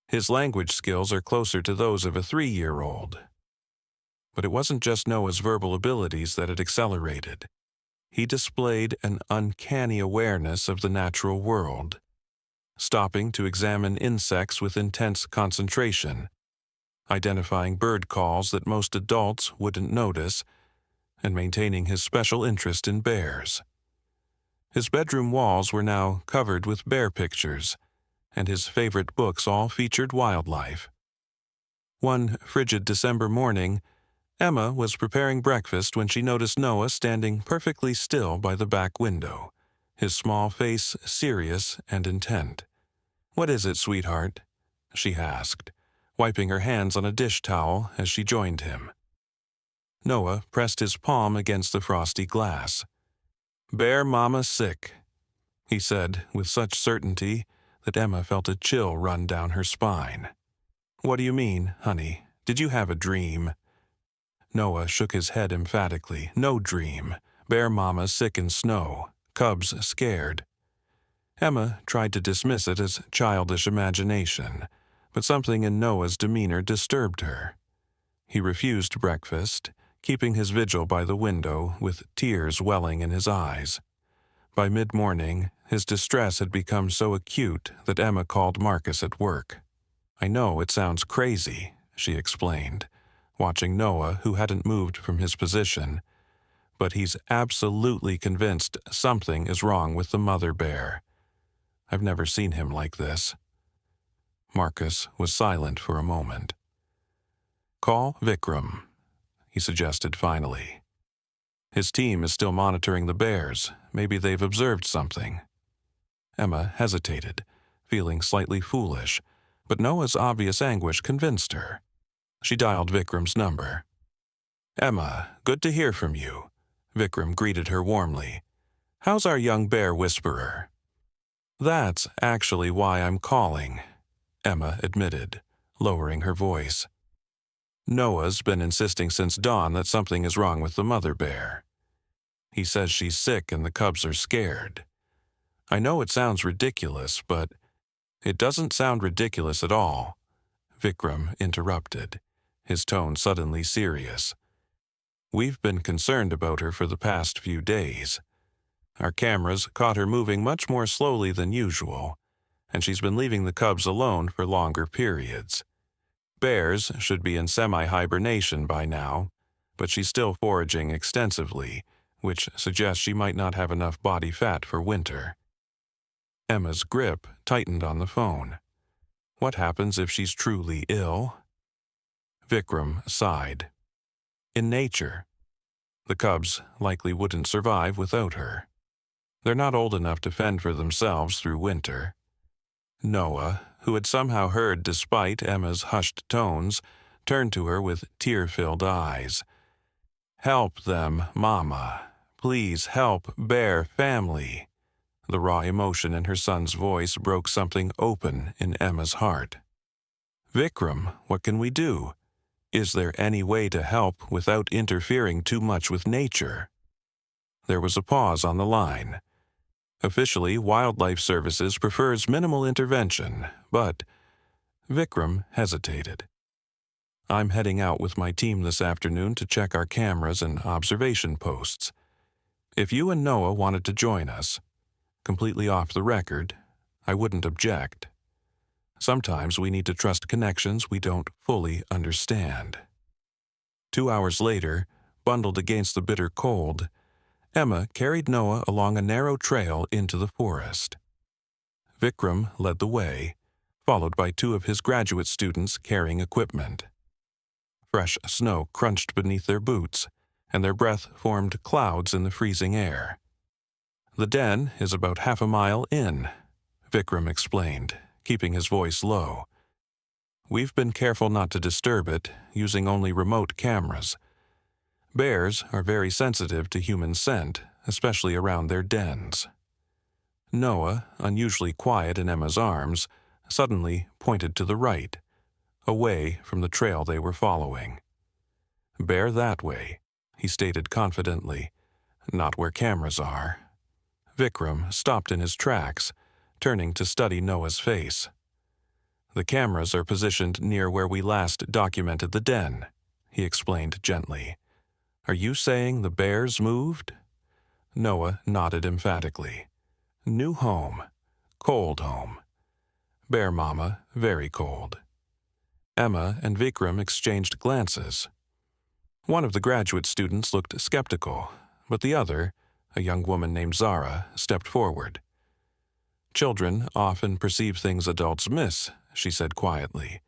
"His language skills are closer to those of a 3-year-old. But it wasn't just Noah's verbal abilities that had accelerated. He displayed an uncanny awareness of the natural world, stopping to examine insects with intense concentration, identifying bird calls that most adults wouldn't notice, and maintaining his special interest in bears. His bedroom walls were now covered with bear pictures, and his favorite books all featured wildlife. One frigid December morning, Emma was preparing breakfast when she noticed Noah standing perfectly still by the back window, his small face serious and intent. "What is it, sweetheart?" she asked, wiping her hands on a dish towel as she joined him. Noah pressed his palm against the frosty glass. "Bear mama sick," he said with such certainty that Emma felt a chill run down her spine. "What do you mean, honey? Did you have a dream?" Noah shook his head emphatically. "No dream. Bear mama sick in snow. Cubs scared." Emma tried to dismiss it as childish imagination, but something in Noah's demeanor disturbed her. He refused breakfast, keeping his vigil by the window with tears welling in his eyes. By mid-morning, his distress had become so acute that Emma called Marcus at work. "I know it sounds crazy," she explained, watching Noah, who hadn't moved from his position, "but he's absolutely convinced something is wrong with the mother bear. I've never seen him like this." Marcus was silent for a moment. "Call Vikram," he suggested finally. "His team is still monitoring the bears. Maybe they've observed something." Emma hesitated, feeling slightly foolish, but Noah's obvious anguish convinced her. She dialed Vikram's number. Emma, good to hear from you. Vikram greeted her warmly. How's our young bear whisperer? That's actually why I'm calling, Emma admitted, lowering her voice. Noah's been insisting since dawn that something is wrong with the mother bear. He says she's sick and the cubs are scared. I know it sounds ridiculous, but it doesn't sound ridiculous at all, Vikram interrupted, his tone suddenly serious. We've been concerned about her for the past few days. Our cameras caught her moving much more slowly than usual, and she's been leaving the cubs alone for longer periods. Bears should be in semi-hibernation by now, but she's still foraging extensively, which suggests she might not have enough body fat for winter. Emma's grip tightened on the phone. What happens if she's truly ill? Vikram sighed. In nature, the cubs likely wouldn't survive without her. They're not old enough to fend for themselves through winter. Noah, who had somehow heard despite Emma's hushed tones, turned to her with tear-filled eyes. Help them, Mama. Please help Bear family. The raw emotion in her son's voice broke something open in Emma's heart. Vikram, what can we do? Is there any way to help without interfering too much with nature? There was a pause on the line. Officially, Wildlife Services prefers minimal intervention, but Vikram hesitated. I'm heading out with my team this afternoon to check our cameras and observation posts. If you and Noah wanted to join us, completely off the record, I wouldn't object. Sometimes we need to trust connections we don't fully understand. 2 hours later, bundled against the bitter cold, Emma carried Noah along a narrow trail into the forest. Vikram led the way, followed by 2 of his graduate students carrying equipment. Fresh snow crunched beneath their boots, and their breath formed clouds in the freezing air. The den is about half a mile in, Vikram explained, keeping his voice low. We've been careful not to disturb it, using only remote cameras. Bears are very sensitive to human scent, especially around their dens. Noah, unusually quiet in Emma's arms, suddenly pointed to the right, away from the trail they were following. Bear that way, he stated confidently, not where cameras are. Vikram stopped in his tracks, turning to study Noah's face. The cameras are positioned near where we last documented the den, he explained gently. Are you saying the bears moved? Noah nodded emphatically. New home. Cold home. Bear Mama, very cold. Emma and Vikram exchanged glances. One of the graduate students looked skeptical, but the other, a young woman named Zara, stepped forward. Children often perceive things adults miss, she said quietly,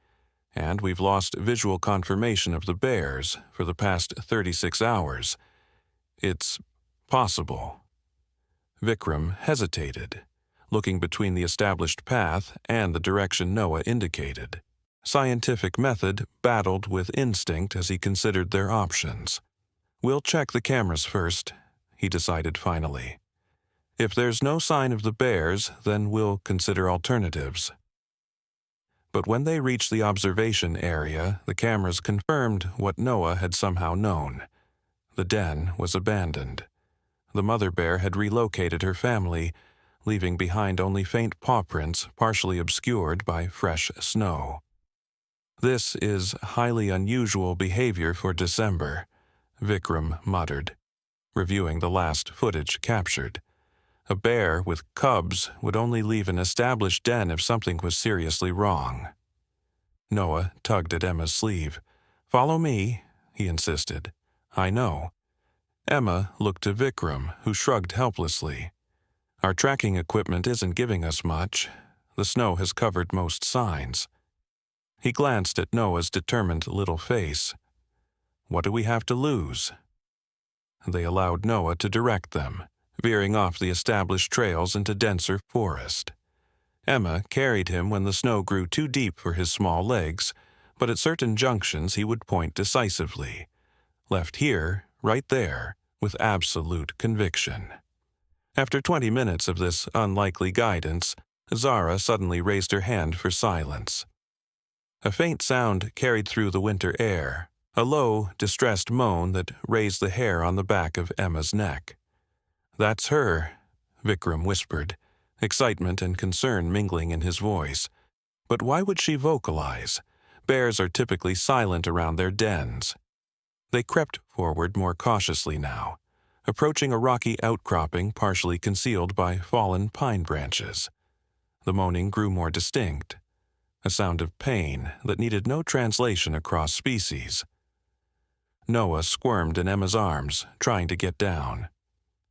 and we've lost visual confirmation of the bears for the past 36 hours. It's possible. Vikram hesitated, looking between the established path and the direction Noah indicated. Scientific method battled with instinct as he considered their options. We'll check the cameras first, he decided finally. If there's no sign of the bears, then we'll consider alternatives. But when they reached the observation area, the cameras confirmed what Noah had somehow known. The den was abandoned. The mother bear had relocated her family, leaving behind only faint paw prints partially obscured by fresh snow. This is highly unusual behavior for December, Vikram muttered, reviewing the last footage captured. A bear with cubs would only leave an established den if something was seriously wrong. Noah tugged at Emma's sleeve. Follow me, he insisted. I know. Emma looked to Vikram, who shrugged helplessly. Our tracking equipment isn't giving us much. The snow has covered most signs. He glanced at Noah's determined little face. What do we have to lose? They allowed Noah to direct them, veering off the established trails into denser forest. Emma carried him when the snow grew too deep for his small legs, but at certain junctions he would point decisively. left here, right there, with absolute conviction. After 20 minutes of this unlikely guidance, Zara suddenly raised her hand for silence. A faint sound carried through the winter air, a low, distressed moan that raised the hair on the back of Emma's neck. "That's her," Vikram whispered, excitement and concern mingling in his voice. But why would she vocalize? Bears are typically silent around their dens. They crept forward more cautiously now, approaching a rocky outcropping partially concealed by fallen pine branches. The moaning grew more distinct, a sound of pain that needed no translation across species. Noah squirmed in Emma's arms, trying to get down.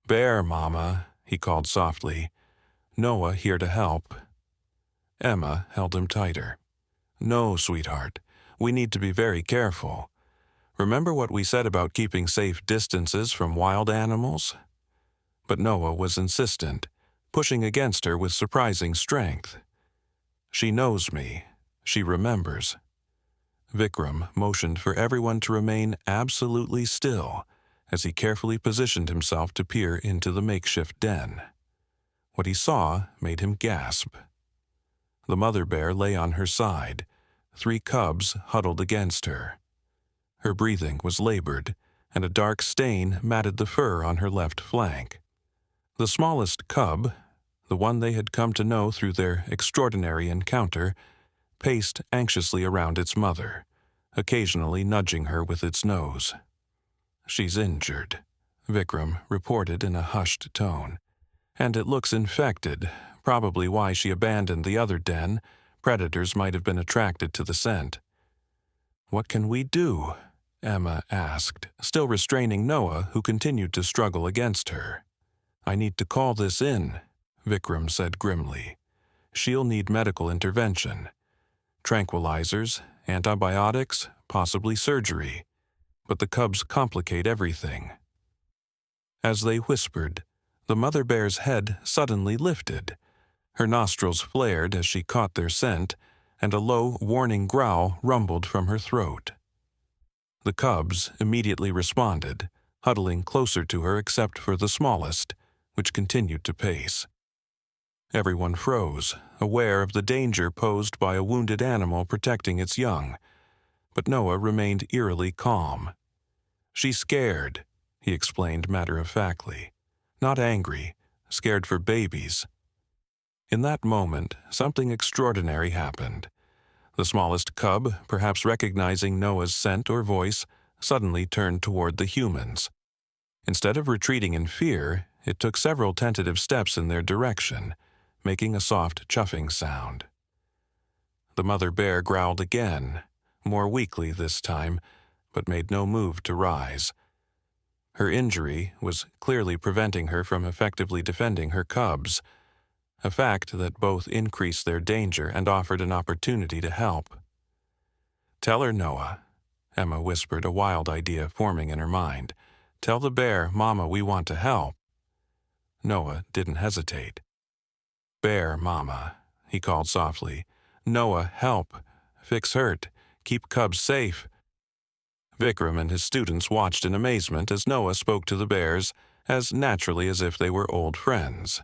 "Bear, Mama," he called softly. "Noah here to help." Emma held him tighter. "No, sweetheart, we need to be very careful. Remember what we said about keeping safe distances from wild animals?" But Noah was insistent, pushing against her with surprising strength. "She knows me. She remembers." Vikram motioned for everyone to remain absolutely still as he carefully positioned himself to peer into the makeshift den. What he saw made him gasp. The mother bear lay on her side, 3 cubs huddled against her. Her breathing was labored, and a dark stain matted the fur on her left flank. The smallest cub, the one they had come to know through their extraordinary encounter, paced anxiously around its mother, occasionally nudging her with its nose. "She's injured," Vikram reported in a hushed tone. "And it looks infected, probably why she abandoned the other den. Predators might have been attracted to the scent." "What can we do?" Emma asked, still restraining Noah, who continued to struggle against her. "I need to call this in," Vikram said grimly. "She'll need medical intervention. Tranquilizers, antibiotics, possibly surgery. But the cubs complicate everything." As they whispered, the mother bear's head suddenly lifted. Her nostrils flared as she caught their scent, and a low, warning growl rumbled from her throat. The cubs immediately responded, huddling closer to her except for the smallest, which continued to pace. Everyone froze, aware of the danger posed by a wounded animal protecting its young, but Noah remained eerily calm. "She's scared," he explained matter-of-factly. "Not angry, scared for babies." In that moment, something extraordinary happened. The smallest cub, perhaps recognizing Noah's scent or voice, suddenly turned toward the humans. Instead of retreating in fear, it took several tentative steps in their direction, making a soft chuffing sound. The mother bear growled again, more weakly this time, but made no move to rise. Her injury was clearly preventing her from effectively defending her cubs, a fact that both increased their danger and offered an opportunity to help. "Tell her, Noah," Emma whispered, a wild idea forming in her mind. "Tell the bear, Mama, we want to help." Noah didn't hesitate. "Bear, Mama," he called softly. "Noah, help. Fix hurt. Keep cubs safe." Vikram and his students watched in amazement as Noah spoke to the bears as naturally as if they were old friends.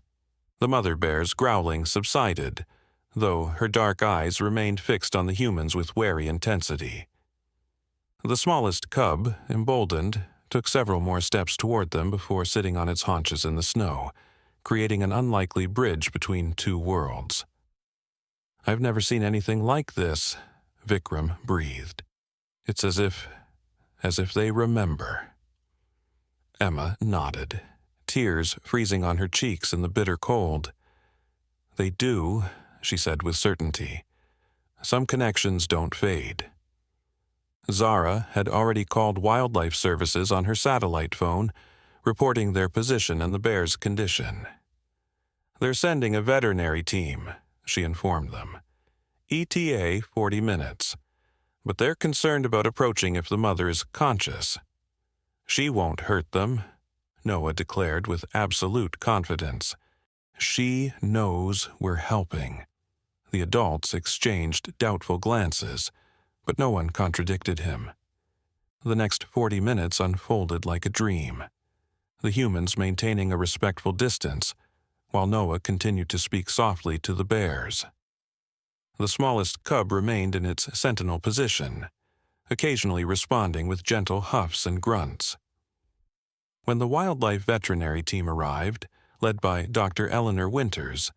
The mother bear's growling subsided, though her dark eyes remained fixed on the humans with wary intensity. The smallest cub, emboldened, took several more steps toward them before sitting on its haunches in the snow, creating an unlikely bridge between 2 worlds. "I've never seen anything like this," Vikram breathed. "It's as if they remember." Emma nodded, tears freezing on her cheeks in the bitter cold. "They do," she said with certainty. "Some connections don't fade." Zara had already called wildlife services on her satellite phone, reporting their position and the bear's condition. "They're sending a veterinary team," she informed them. "ETA 40 minutes. But they're concerned about approaching if the mother is conscious." "She won't hurt them," Noah declared with absolute confidence. "She knows we're helping." The adults exchanged doubtful glances, but no one contradicted him. The next 40 minutes unfolded like a dream, the humans maintaining a respectful distance, while Noah continued to speak softly to the bears. The smallest cub remained in its sentinel position, occasionally responding with gentle huffs and grunts. When the wildlife veterinary team arrived, led by Dr. Eleanor Winters,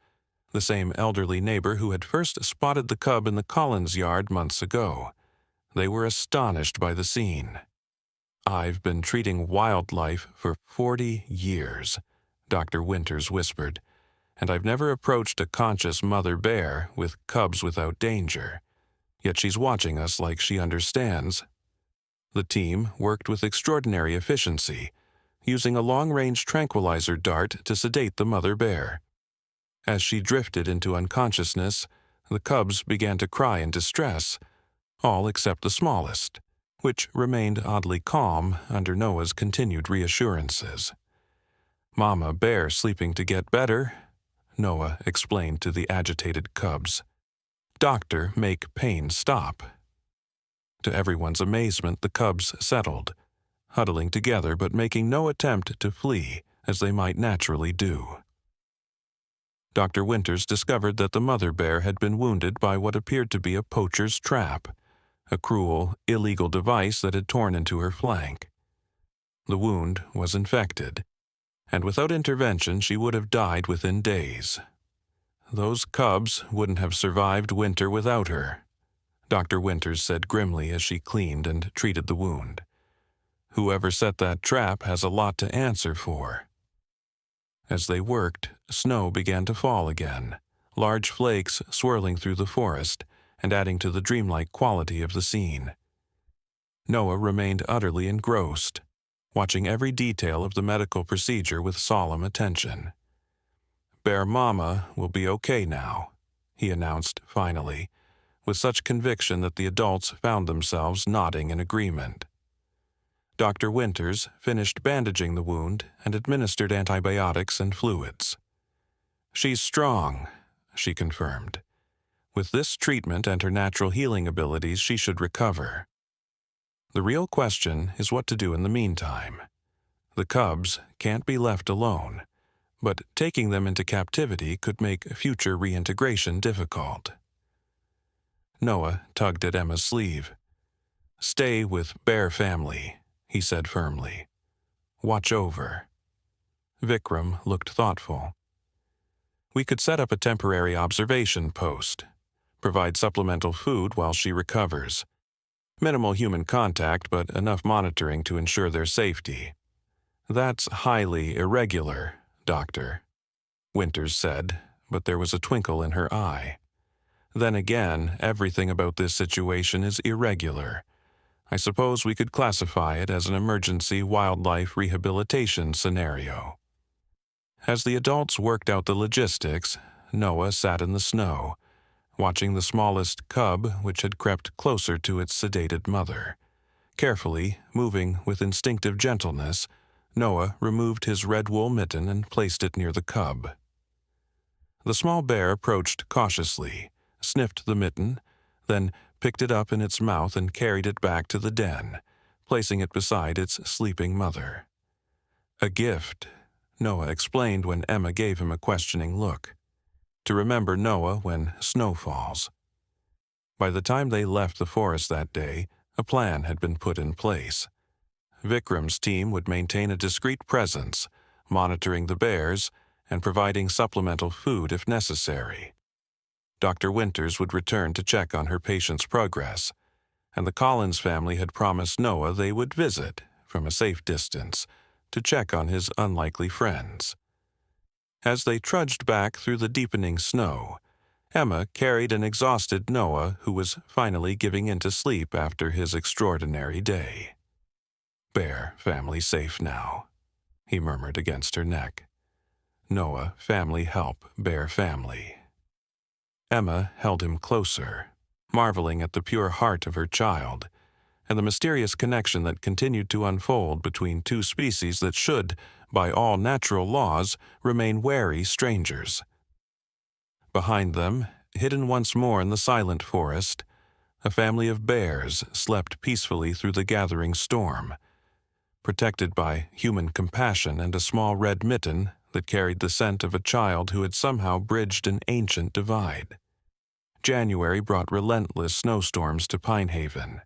the same elderly neighbor who had first spotted the cub in the Collins yard months ago, they were astonished by the scene. "I've been treating wildlife for 40 years," Dr. Winters whispered, "and I've never approached a conscious mother bear with cubs without danger. Yet she's watching us like she understands." The team worked with extraordinary efficiency, using a long-range tranquilizer dart to sedate the mother bear. As she drifted into unconsciousness, the cubs began to cry in distress, all except the smallest, which remained oddly calm under Noah's continued reassurances. "Mama bear sleeping to get better," Noah explained to the agitated cubs. "Doctor make pain stop." To everyone's amazement, the cubs settled, huddling together but making no attempt to flee as they might naturally do. Dr. Winters discovered that the mother bear had been wounded by what appeared to be a poacher's trap, a cruel, illegal device that had torn into her flank. The wound was infected, and without intervention she would have died within days. "Those cubs wouldn't have survived winter without her," Dr. Winters said grimly as she cleaned and treated the wound. "Whoever set that trap has a lot to answer for." As they worked, snow began to fall again, large flakes swirling through the forest and adding to the dreamlike quality of the scene. Noah remained utterly engrossed, watching every detail of the medical procedure with solemn attention. "Bear Mama will be okay now," he announced finally, with such conviction that the adults found themselves nodding in agreement. Dr. Winters finished bandaging the wound and administered antibiotics and fluids. "She's strong," she confirmed. "With this treatment and her natural healing abilities, she should recover. The real question is what to do in the meantime. The cubs can't be left alone, but taking them into captivity could make future reintegration difficult." Noah tugged at Emma's sleeve. "Stay with Bear family," he said firmly. "Watch over." Vikram looked thoughtful. "We could set up a temporary observation post, provide supplemental food while she recovers. Minimal human contact, but enough monitoring to ensure their safety." "That's highly irregular, Doctor," Winters said, but there was a twinkle in her eye. "Then again, everything about this situation is irregular. I suppose we could classify it as an emergency wildlife rehabilitation scenario." As the adults worked out the logistics, Noah sat in the snow, watching the smallest cub, which had crept closer to its sedated mother. Carefully, moving with instinctive gentleness, Noah removed his red wool mitten and placed it near the cub. The small bear approached cautiously, sniffed the mitten, then picked it up in its mouth and carried it back to the den, placing it beside its sleeping mother. "A gift," Noah explained when Emma gave him a questioning look. "To remember Noah when snow falls." By the time they left the forest that day, a plan had been put in place. Vikram's team would maintain a discreet presence, monitoring the bears and providing supplemental food if necessary. Dr. Winters would return to check on her patient's progress, and the Collins family had promised Noah they would visit, from a safe distance, to check on his unlikely friends. As they trudged back through the deepening snow, Emma carried an exhausted Noah who was finally giving in to sleep after his extraordinary day. "Bear family safe now," he murmured against her neck. "Noah family help Bear family." Emma held him closer, marveling at the pure heart of her child and the mysterious connection that continued to unfold between two species that should, by all natural laws, remain wary strangers. Behind them, hidden once more in the silent forest, a family of bears slept peacefully through the gathering storm, protected by human compassion and a small red mitten that carried the scent of a child who had somehow bridged an ancient divide. January brought relentless snowstorms to Pine Haven.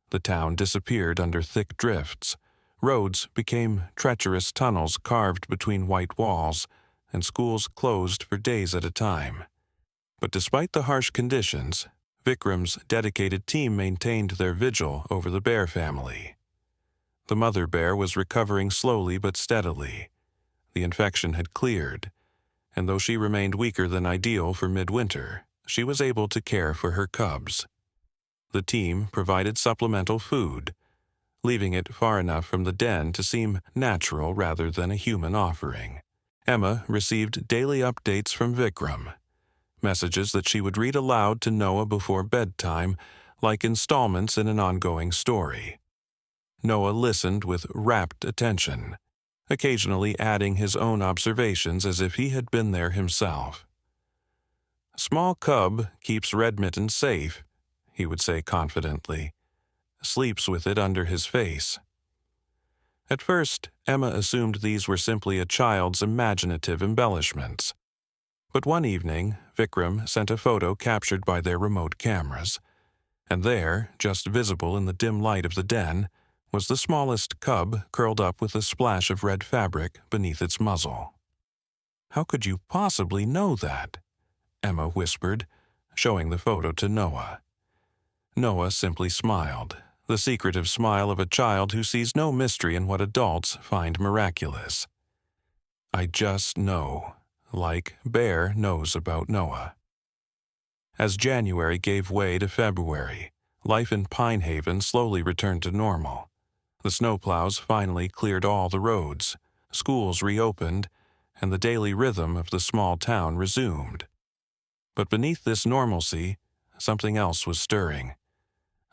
The town disappeared under thick drifts. Roads became treacherous tunnels carved between white walls, and schools closed for days at a time. But despite the harsh conditions, Vikram's dedicated team maintained their vigil over the bear family. The mother bear was recovering slowly but steadily. The infection had cleared, and though she remained weaker than ideal for midwinter, she was able to care for her cubs. The team provided supplemental food, leaving it far enough from the den to seem natural rather than a human offering. Emma received daily updates from Vikram, messages that she would read aloud to Noah before bedtime, like installments in an ongoing story. Noah listened with rapt attention, occasionally adding his own observations as if he had been there himself. "Small cub keeps Red Mitten safe," he would say confidently. "Sleeps with it under his face." At first, Emma assumed these were simply a child's imaginative embellishments. But one evening, Vikram sent a photo captured by their remote cameras, and there, just visible in the dim light of the den, was the smallest cub curled up with a splash of red fabric beneath its muzzle. "How could you possibly know that?" Emma whispered, showing the photo to Noah. Noah simply smiled, the secretive smile of a child who sees no mystery in what adults find miraculous. "I just know," like Bear knows about Noah. As January gave way to February, life in Pine Haven slowly returned to normal. The snowplows finally cleared all the roads, schools reopened, and the daily rhythm of the small town resumed. But beneath this normalcy, something else was stirring.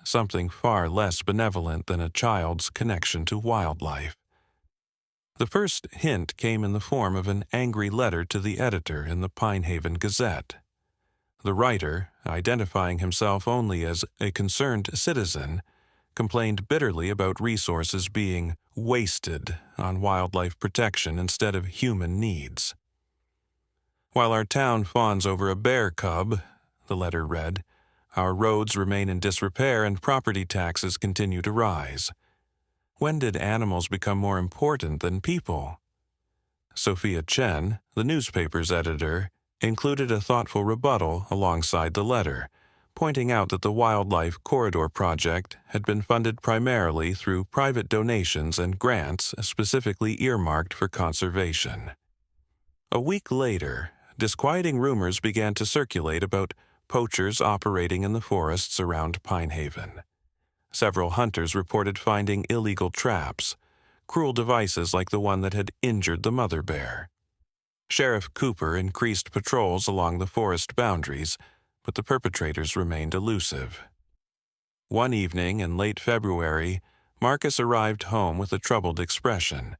Something far less benevolent than a child's connection to wildlife. The first hint came in the form of an angry letter to the editor in the Pine Haven Gazette. The writer, identifying himself only as a concerned citizen, complained bitterly about resources being wasted on wildlife protection instead of human needs. "While our town fawns over a bear cub," the letter read, "our roads remain in disrepair and property taxes continue to rise. When did animals become more important than people?" Sophia Chen, the newspaper's editor, included a thoughtful rebuttal alongside the letter, pointing out that the Wildlife Corridor project had been funded primarily through private donations and grants specifically earmarked for conservation. A week later, disquieting rumors began to circulate about poachers operating in the forests around Pine Haven. Several hunters reported finding illegal traps, cruel devices like the one that had injured the mother bear. Sheriff Cooper increased patrols along the forest boundaries, but the perpetrators remained elusive. One evening in late February, Marcus arrived home with a troubled expression.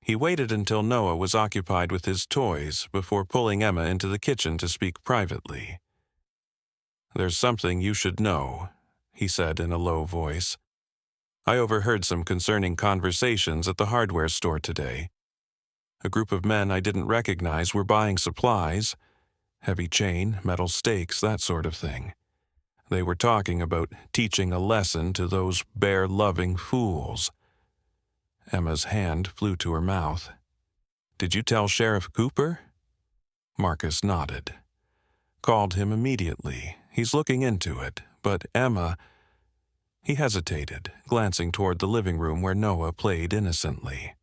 He waited until Noah was occupied with his toys before pulling Emma into the kitchen to speak privately. "There's something you should know," he said in a low voice. "I overheard some concerning conversations at the hardware store today. A group of men I didn't recognize were buying supplies, heavy chain, metal stakes, that sort of thing. They were talking about teaching a lesson to those bear-loving fools." Emma's hand flew to her mouth. "Did you tell Sheriff Cooper?" Marcus nodded. "Called him immediately. He's looking into it, but Emma—" He hesitated, glancing toward the living room where Noah played innocently.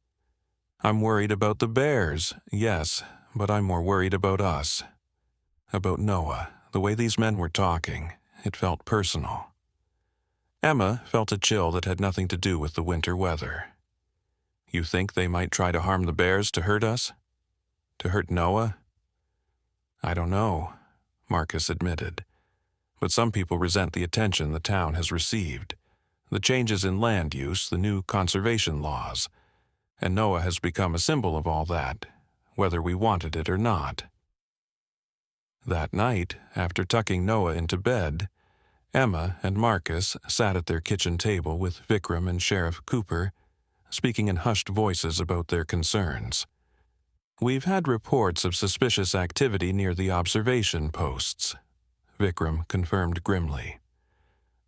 "I'm worried about the bears, yes, but I'm more worried about us. About Noah, the way these men were talking, it felt personal." Emma felt a chill that had nothing to do with the winter weather. "You think they might try to harm the bears to hurt us? To hurt Noah?" "I don't know," Marcus admitted. "But some people resent the attention the town has received, the changes in land use, the new conservation laws, and Noah has become a symbol of all that, whether we wanted it or not." That night, after tucking Noah into bed, Emma and Marcus sat at their kitchen table with Vikram and Sheriff Cooper, speaking in hushed voices about their concerns. "We've had reports of suspicious activity near the observation posts," Vikram confirmed grimly.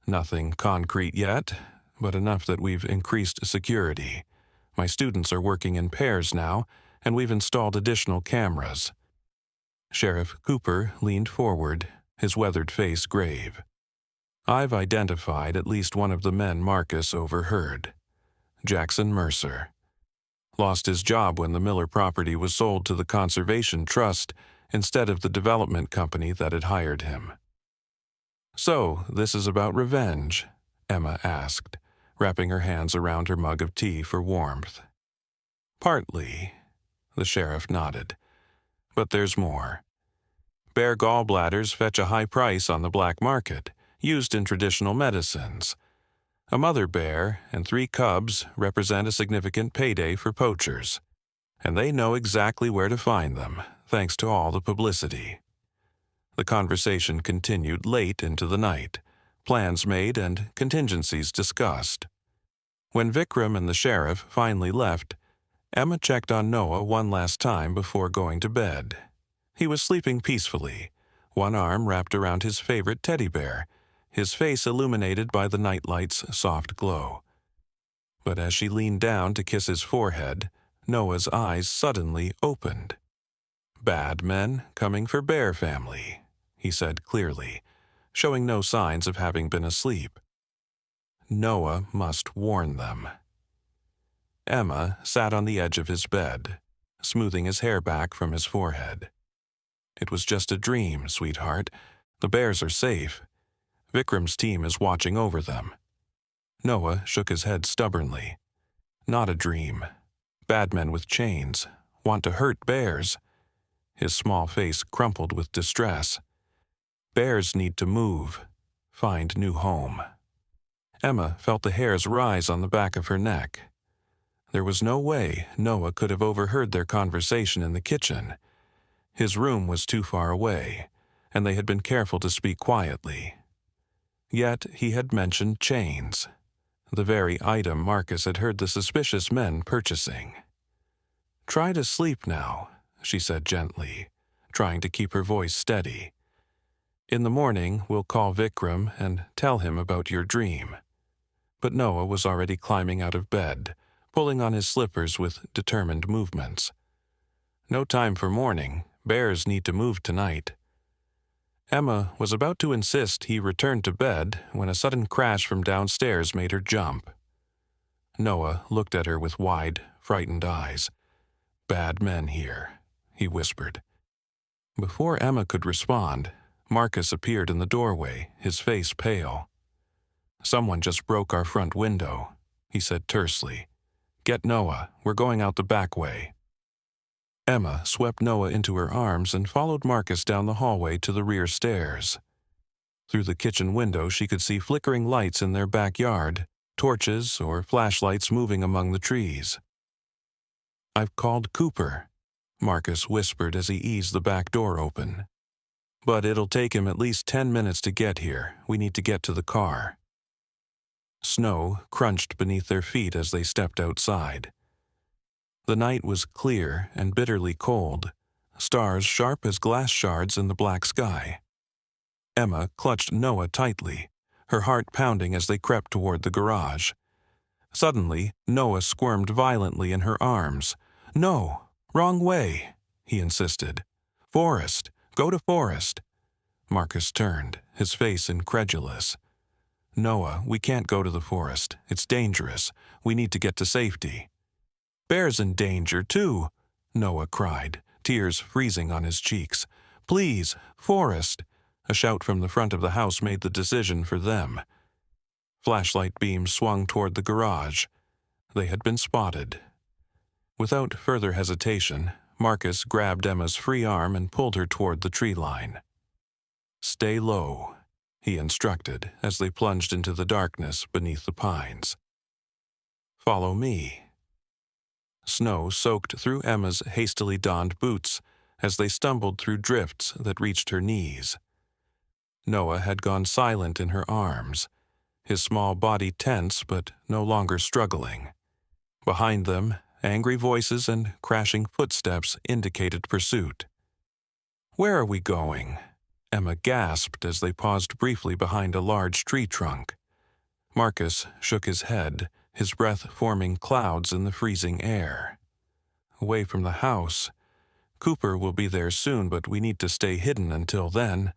"Nothing concrete yet, but enough that we've increased security. My students are working in pairs now, and we've installed additional cameras." Sheriff Cooper leaned forward, his weathered face grave. "I've identified at least one of the men Marcus overheard. Jackson Mercer. Lost his job when the Miller property was sold to the Conservation Trust instead of the development company that had hired him." "So, this is about revenge?" Emma asked, wrapping her hands around her mug of tea for warmth. "Partly," the sheriff nodded. "But there's more. Bear gallbladders fetch a high price on the black market, used in traditional medicines. A mother bear and 3 cubs represent a significant payday for poachers, and they know exactly where to find them, thanks to all the publicity." The conversation continued late into the night, plans made and contingencies discussed. When Vikram and the sheriff finally left, Emma checked on Noah one last time before going to bed. He was sleeping peacefully, one arm wrapped around his favorite teddy bear, his face illuminated by the nightlight's soft glow. But as she leaned down to kiss his forehead, Noah's eyes suddenly opened. "Bad men coming for bear family," he said clearly, showing no signs of having been asleep. Noah must warn them. Emma sat on the edge of his bed, smoothing his hair back from his forehead. "It was just a dream, sweetheart. The bears are safe. Vikram's team is watching over them." Noah shook his head stubbornly. "Not a dream. Bad men with chains want to hurt bears." His small face crumpled with distress. "Bears need to move, find new home." Emma felt the hairs rise on the back of her neck. There was no way Noah could have overheard their conversation in the kitchen. His room was too far away, and they had been careful to speak quietly. Yet he had mentioned chains, the very item Marcus had heard the suspicious men purchasing. "Try to sleep now," she said gently, trying to keep her voice steady. "In the morning, we'll call Vikram and tell him about your dream." But Noah was already climbing out of bed, pulling on his slippers with determined movements. "No time for mourning. Bears need to move tonight." Emma was about to insist he return to bed when a sudden crash from downstairs made her jump. Noah looked at her with wide, frightened eyes. "Bad men here," he whispered. Before Emma could respond, Marcus appeared in the doorway, his face pale. "Someone just broke our front window," he said tersely. "Get Noah, we're going out the back way." Emma swept Noah into her arms and followed Marcus down the hallway to the rear stairs. Through the kitchen window she could see flickering lights in their backyard, torches or flashlights moving among the trees. "I've called Cooper," Marcus whispered as he eased the back door open. "But it'll take him at least 10 minutes to get here. We need to get to the car." Snow crunched beneath their feet as they stepped outside. The night was clear and bitterly cold, stars sharp as glass shards in the black sky. Emma clutched Noah tightly, her heart pounding as they crept toward the garage. Suddenly, Noah squirmed violently in her arms. "No, wrong way," he insisted. "Forest, go to Forest." Marcus turned, his face incredulous. "Noah, we can't go to the forest. It's dangerous. We need to get to safety." "Bear's in danger, too," Noah cried, tears freezing on his cheeks. "Please, Forest." A shout from the front of the house made the decision for them. Flashlight beams swung toward the garage. They had been spotted. Without further hesitation, Marcus grabbed Emma's free arm and pulled her toward the tree line. "Stay low," he instructed as they plunged into the darkness beneath the pines. "Follow me." Snow soaked through Emma's hastily donned boots as they stumbled through drifts that reached her knees. Noah had gone silent in her arms, his small body tense but no longer struggling. Behind them, angry voices and crashing footsteps indicated pursuit. "Where are we going?" Emma gasped as they paused briefly behind a large tree trunk. Marcus shook his head, his breath forming clouds in the freezing air. "Away from the house. Cooper will be there soon, but we need to stay hidden until then."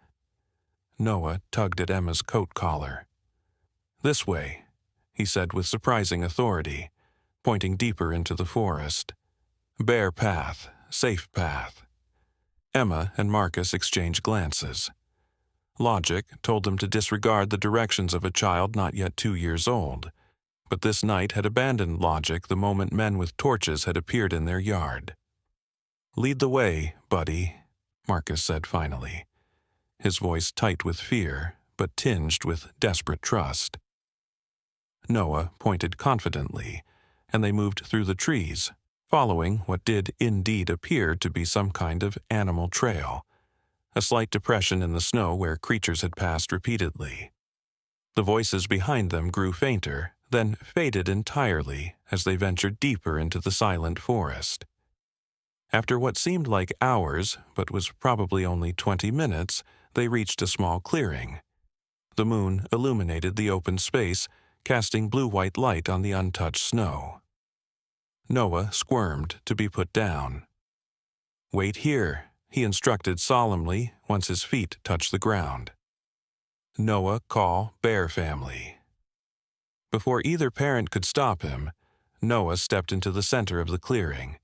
Noah tugged at Emma's coat collar. "This way," he said with surprising authority, pointing deeper into the forest. "Bare path, safe path." Emma and Marcus exchanged glances. Logic told them to disregard the directions of a child not yet 2 years old, but this night had abandoned logic the moment men with torches had appeared in their yard. "Lead the way, buddy," Marcus said finally, his voice tight with fear, but tinged with desperate trust. Noah pointed confidently, and they moved through the trees, following what did indeed appear to be some kind of animal trail, a slight depression in the snow where creatures had passed repeatedly. The voices behind them grew fainter, then faded entirely as they ventured deeper into the silent forest. After what seemed like hours, but was probably only 20 minutes, they reached a small clearing. The moon illuminated the open space, casting blue-white light on the untouched snow. Noah squirmed to be put down. "Wait here," he instructed solemnly once his feet touched the ground. "Noah, call Bear family." Before either parent could stop him, Noah stepped into the center of the clearing.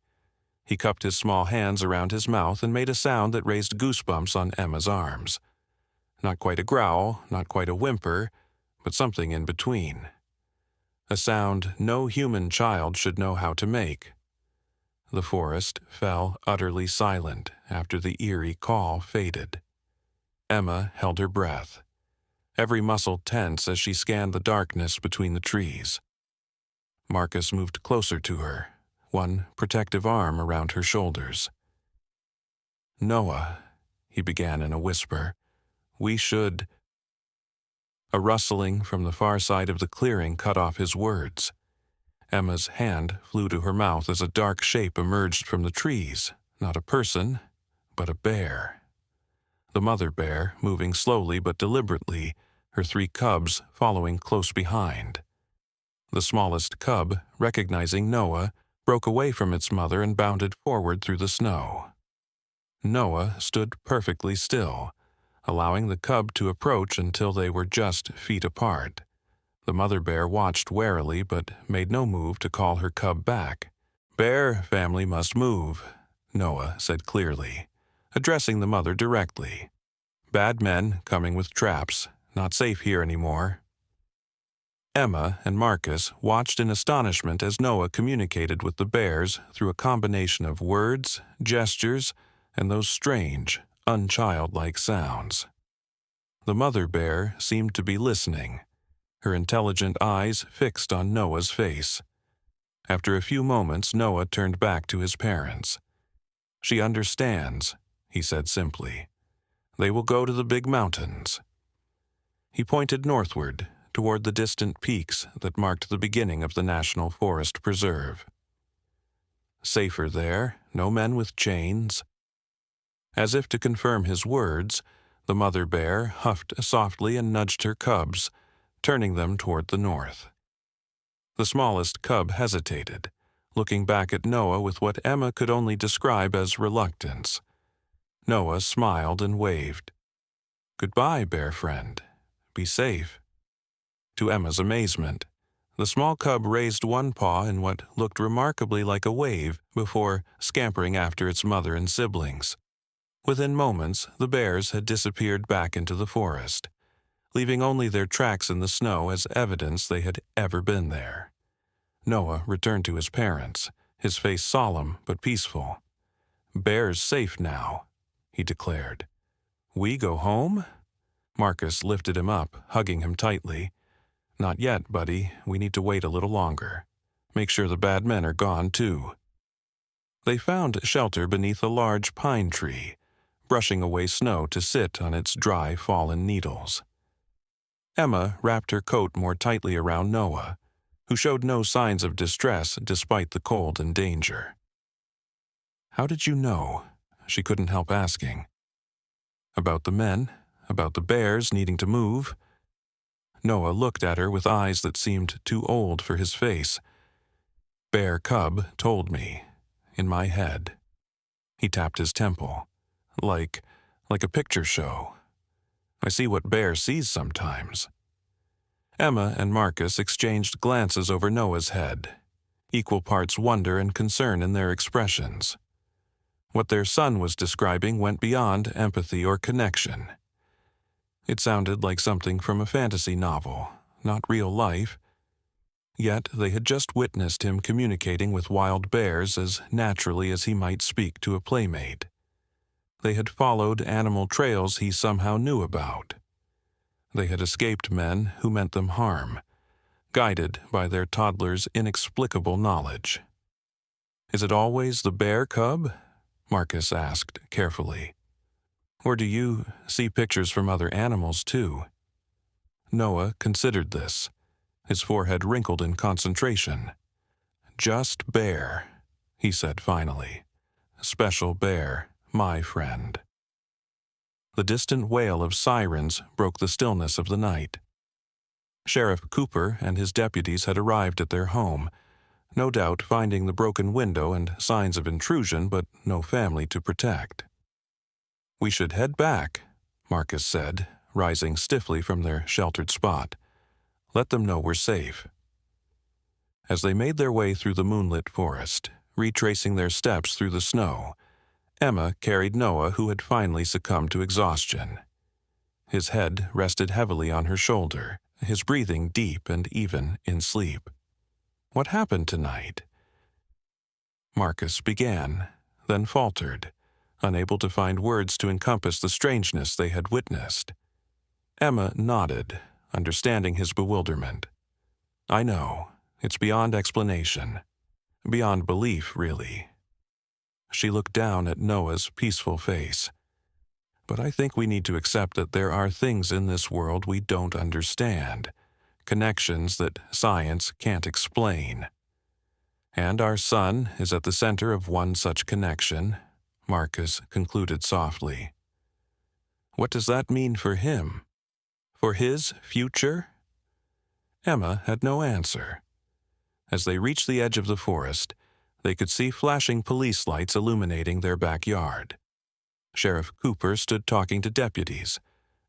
He cupped his small hands around his mouth and made a sound that raised goosebumps on Emma's arms. Not quite a growl, not quite a whimper, but something in between. A sound no human child should know how to make. The forest fell utterly silent after the eerie call faded. Emma held her breath, every muscle tense as she scanned the darkness between the trees. Marcus moved closer to her, one protective arm around her shoulders. "Noah," he began in a whisper, "we should—" A rustling from the far side of the clearing cut off his words. Emma's hand flew to her mouth as a dark shape emerged from the trees, not a person, but a bear. The mother bear, moving slowly but deliberately, her 3 cubs following close behind. The smallest cub, recognizing Noah, broke away from its mother and bounded forward through the snow. Noah stood perfectly still, allowing the cub to approach until they were just feet apart. The mother bear watched warily but made no move to call her cub back. "Bear family must move," Noah said clearly, addressing the mother directly. "Bad men coming with traps, not safe here anymore." Emma and Marcus watched in astonishment as Noah communicated with the bears through a combination of words, gestures, and those strange, unchildlike sounds. The mother bear seemed to be listening, her intelligent eyes fixed on Noah's face. After a few moments, Noah turned back to his parents. "She understands," he said simply. "They will go to the big mountains." He pointed northward, toward the distant peaks that marked the beginning of the National Forest Preserve. "Safer there, no men with chains." As if to confirm his words, the mother bear huffed softly and nudged her cubs, turning them toward the north. The smallest cub hesitated, looking back at Noah with what Emma could only describe as reluctance. Noah smiled and waved. "Goodbye, bear friend. Be safe." To Emma's amazement, the small cub raised one paw in what looked remarkably like a wave before scampering after its mother and siblings. Within moments, the bears had disappeared back into the forest, leaving only their tracks in the snow as evidence they had ever been there. Noah returned to his parents, his face solemn but peaceful. "Bear's safe now," he declared. "We go home?" Marcus lifted him up, hugging him tightly. "Not yet, buddy. We need to wait a little longer. Make sure the bad men are gone, too." They found shelter beneath a large pine tree, brushing away snow to sit on its dry, fallen needles. Emma wrapped her coat more tightly around Noah, who showed no signs of distress despite the cold and danger. "How did you know?" she couldn't help asking. "About the men? About the bears needing to move?" Noah looked at her with eyes that seemed too old for his face. "Bear cub told me, in my head." He tapped his temple. Like a picture show. I see what Bear sees sometimes." Emma and Marcus exchanged glances over Noah's head, equal parts wonder and concern in their expressions. What their son was describing went beyond empathy or connection. It sounded like something from a fantasy novel, not real life. Yet they had just witnessed him communicating with wild bears as naturally as he might speak to a playmate. They had followed animal trails he somehow knew about. They had escaped men who meant them harm, guided by their toddler's inexplicable knowledge. "Is it always the bear cub?" Marcus asked carefully. "Or do you see pictures from other animals too?" Noah considered this, his forehead wrinkled in concentration. "Just Bear," he said finally. "Special Bear, my friend." The distant wail of sirens broke the stillness of the night. Sheriff Cooper and his deputies had arrived at their home, no doubt finding the broken window and signs of intrusion, but no family to protect. "We should head back," Marcus said, rising stiffly from their sheltered spot. "Let them know we're safe." As they made their way through the moonlit forest, retracing their steps through the snow, Emma carried Noah, who had finally succumbed to exhaustion. His head rested heavily on her shoulder, his breathing deep and even in sleep. "What happened tonight?" Marcus began, then faltered, unable to find words to encompass the strangeness they had witnessed. Emma nodded, understanding his bewilderment. "I know. It's beyond explanation. Beyond belief, really." She looked down at Noah's peaceful face. "But I think we need to accept that there are things in this world we don't understand, connections that science can't explain. And our son is at the center of one such connection," Marcus concluded softly. "What does that mean for him? For his future?" Emma had no answer. As they reached the edge of the forest, they could see flashing police lights illuminating their backyard. Sheriff Cooper stood talking to deputies,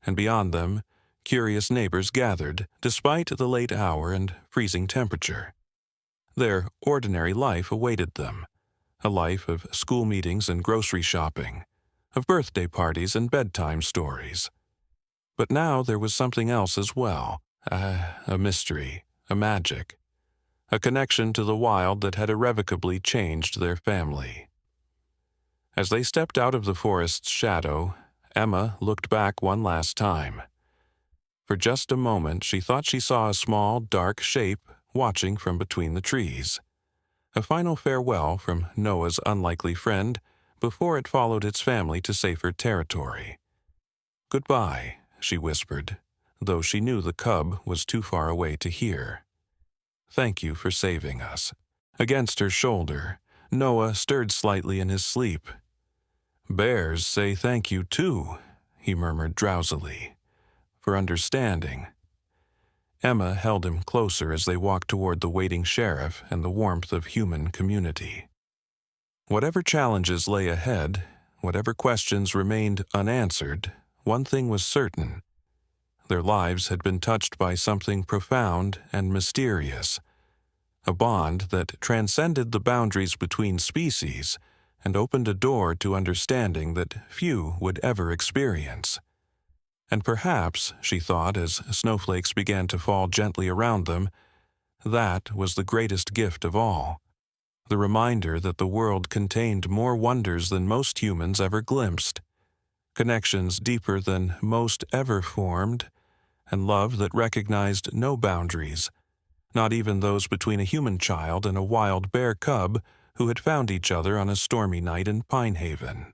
and beyond them, curious neighbors gathered, despite the late hour and freezing temperature. Their ordinary life awaited them, a life of school meetings and grocery shopping, of birthday parties and bedtime stories. But now there was something else as well, a mystery, a magic, a connection to the wild that had irrevocably changed their family. As they stepped out of the forest's shadow, Emma looked back one last time. For just a moment she thought she saw a small, dark shape watching from between the trees. A final farewell from Noah's unlikely friend before it followed its family to safer territory. "Goodbye," she whispered, though she knew the cub was too far away to hear. "Thank you for saving us." Against her shoulder, Noah stirred slightly in his sleep. "Bears say thank you too," he murmured drowsily, "for understanding." Emma held him closer as they walked toward the waiting sheriff and the warmth of human community. Whatever challenges lay ahead, whatever questions remained unanswered, one thing was certain. Their lives had been touched by something profound and mysterious, a bond that transcended the boundaries between species and opened a door to understanding that few would ever experience. And perhaps, she thought as snowflakes began to fall gently around them, that was the greatest gift of all, the reminder that the world contained more wonders than most humans ever glimpsed, connections deeper than most ever formed, and love that recognized no boundaries, not even those between a human child and a wild bear cub who had found each other on a stormy night in Pine Haven.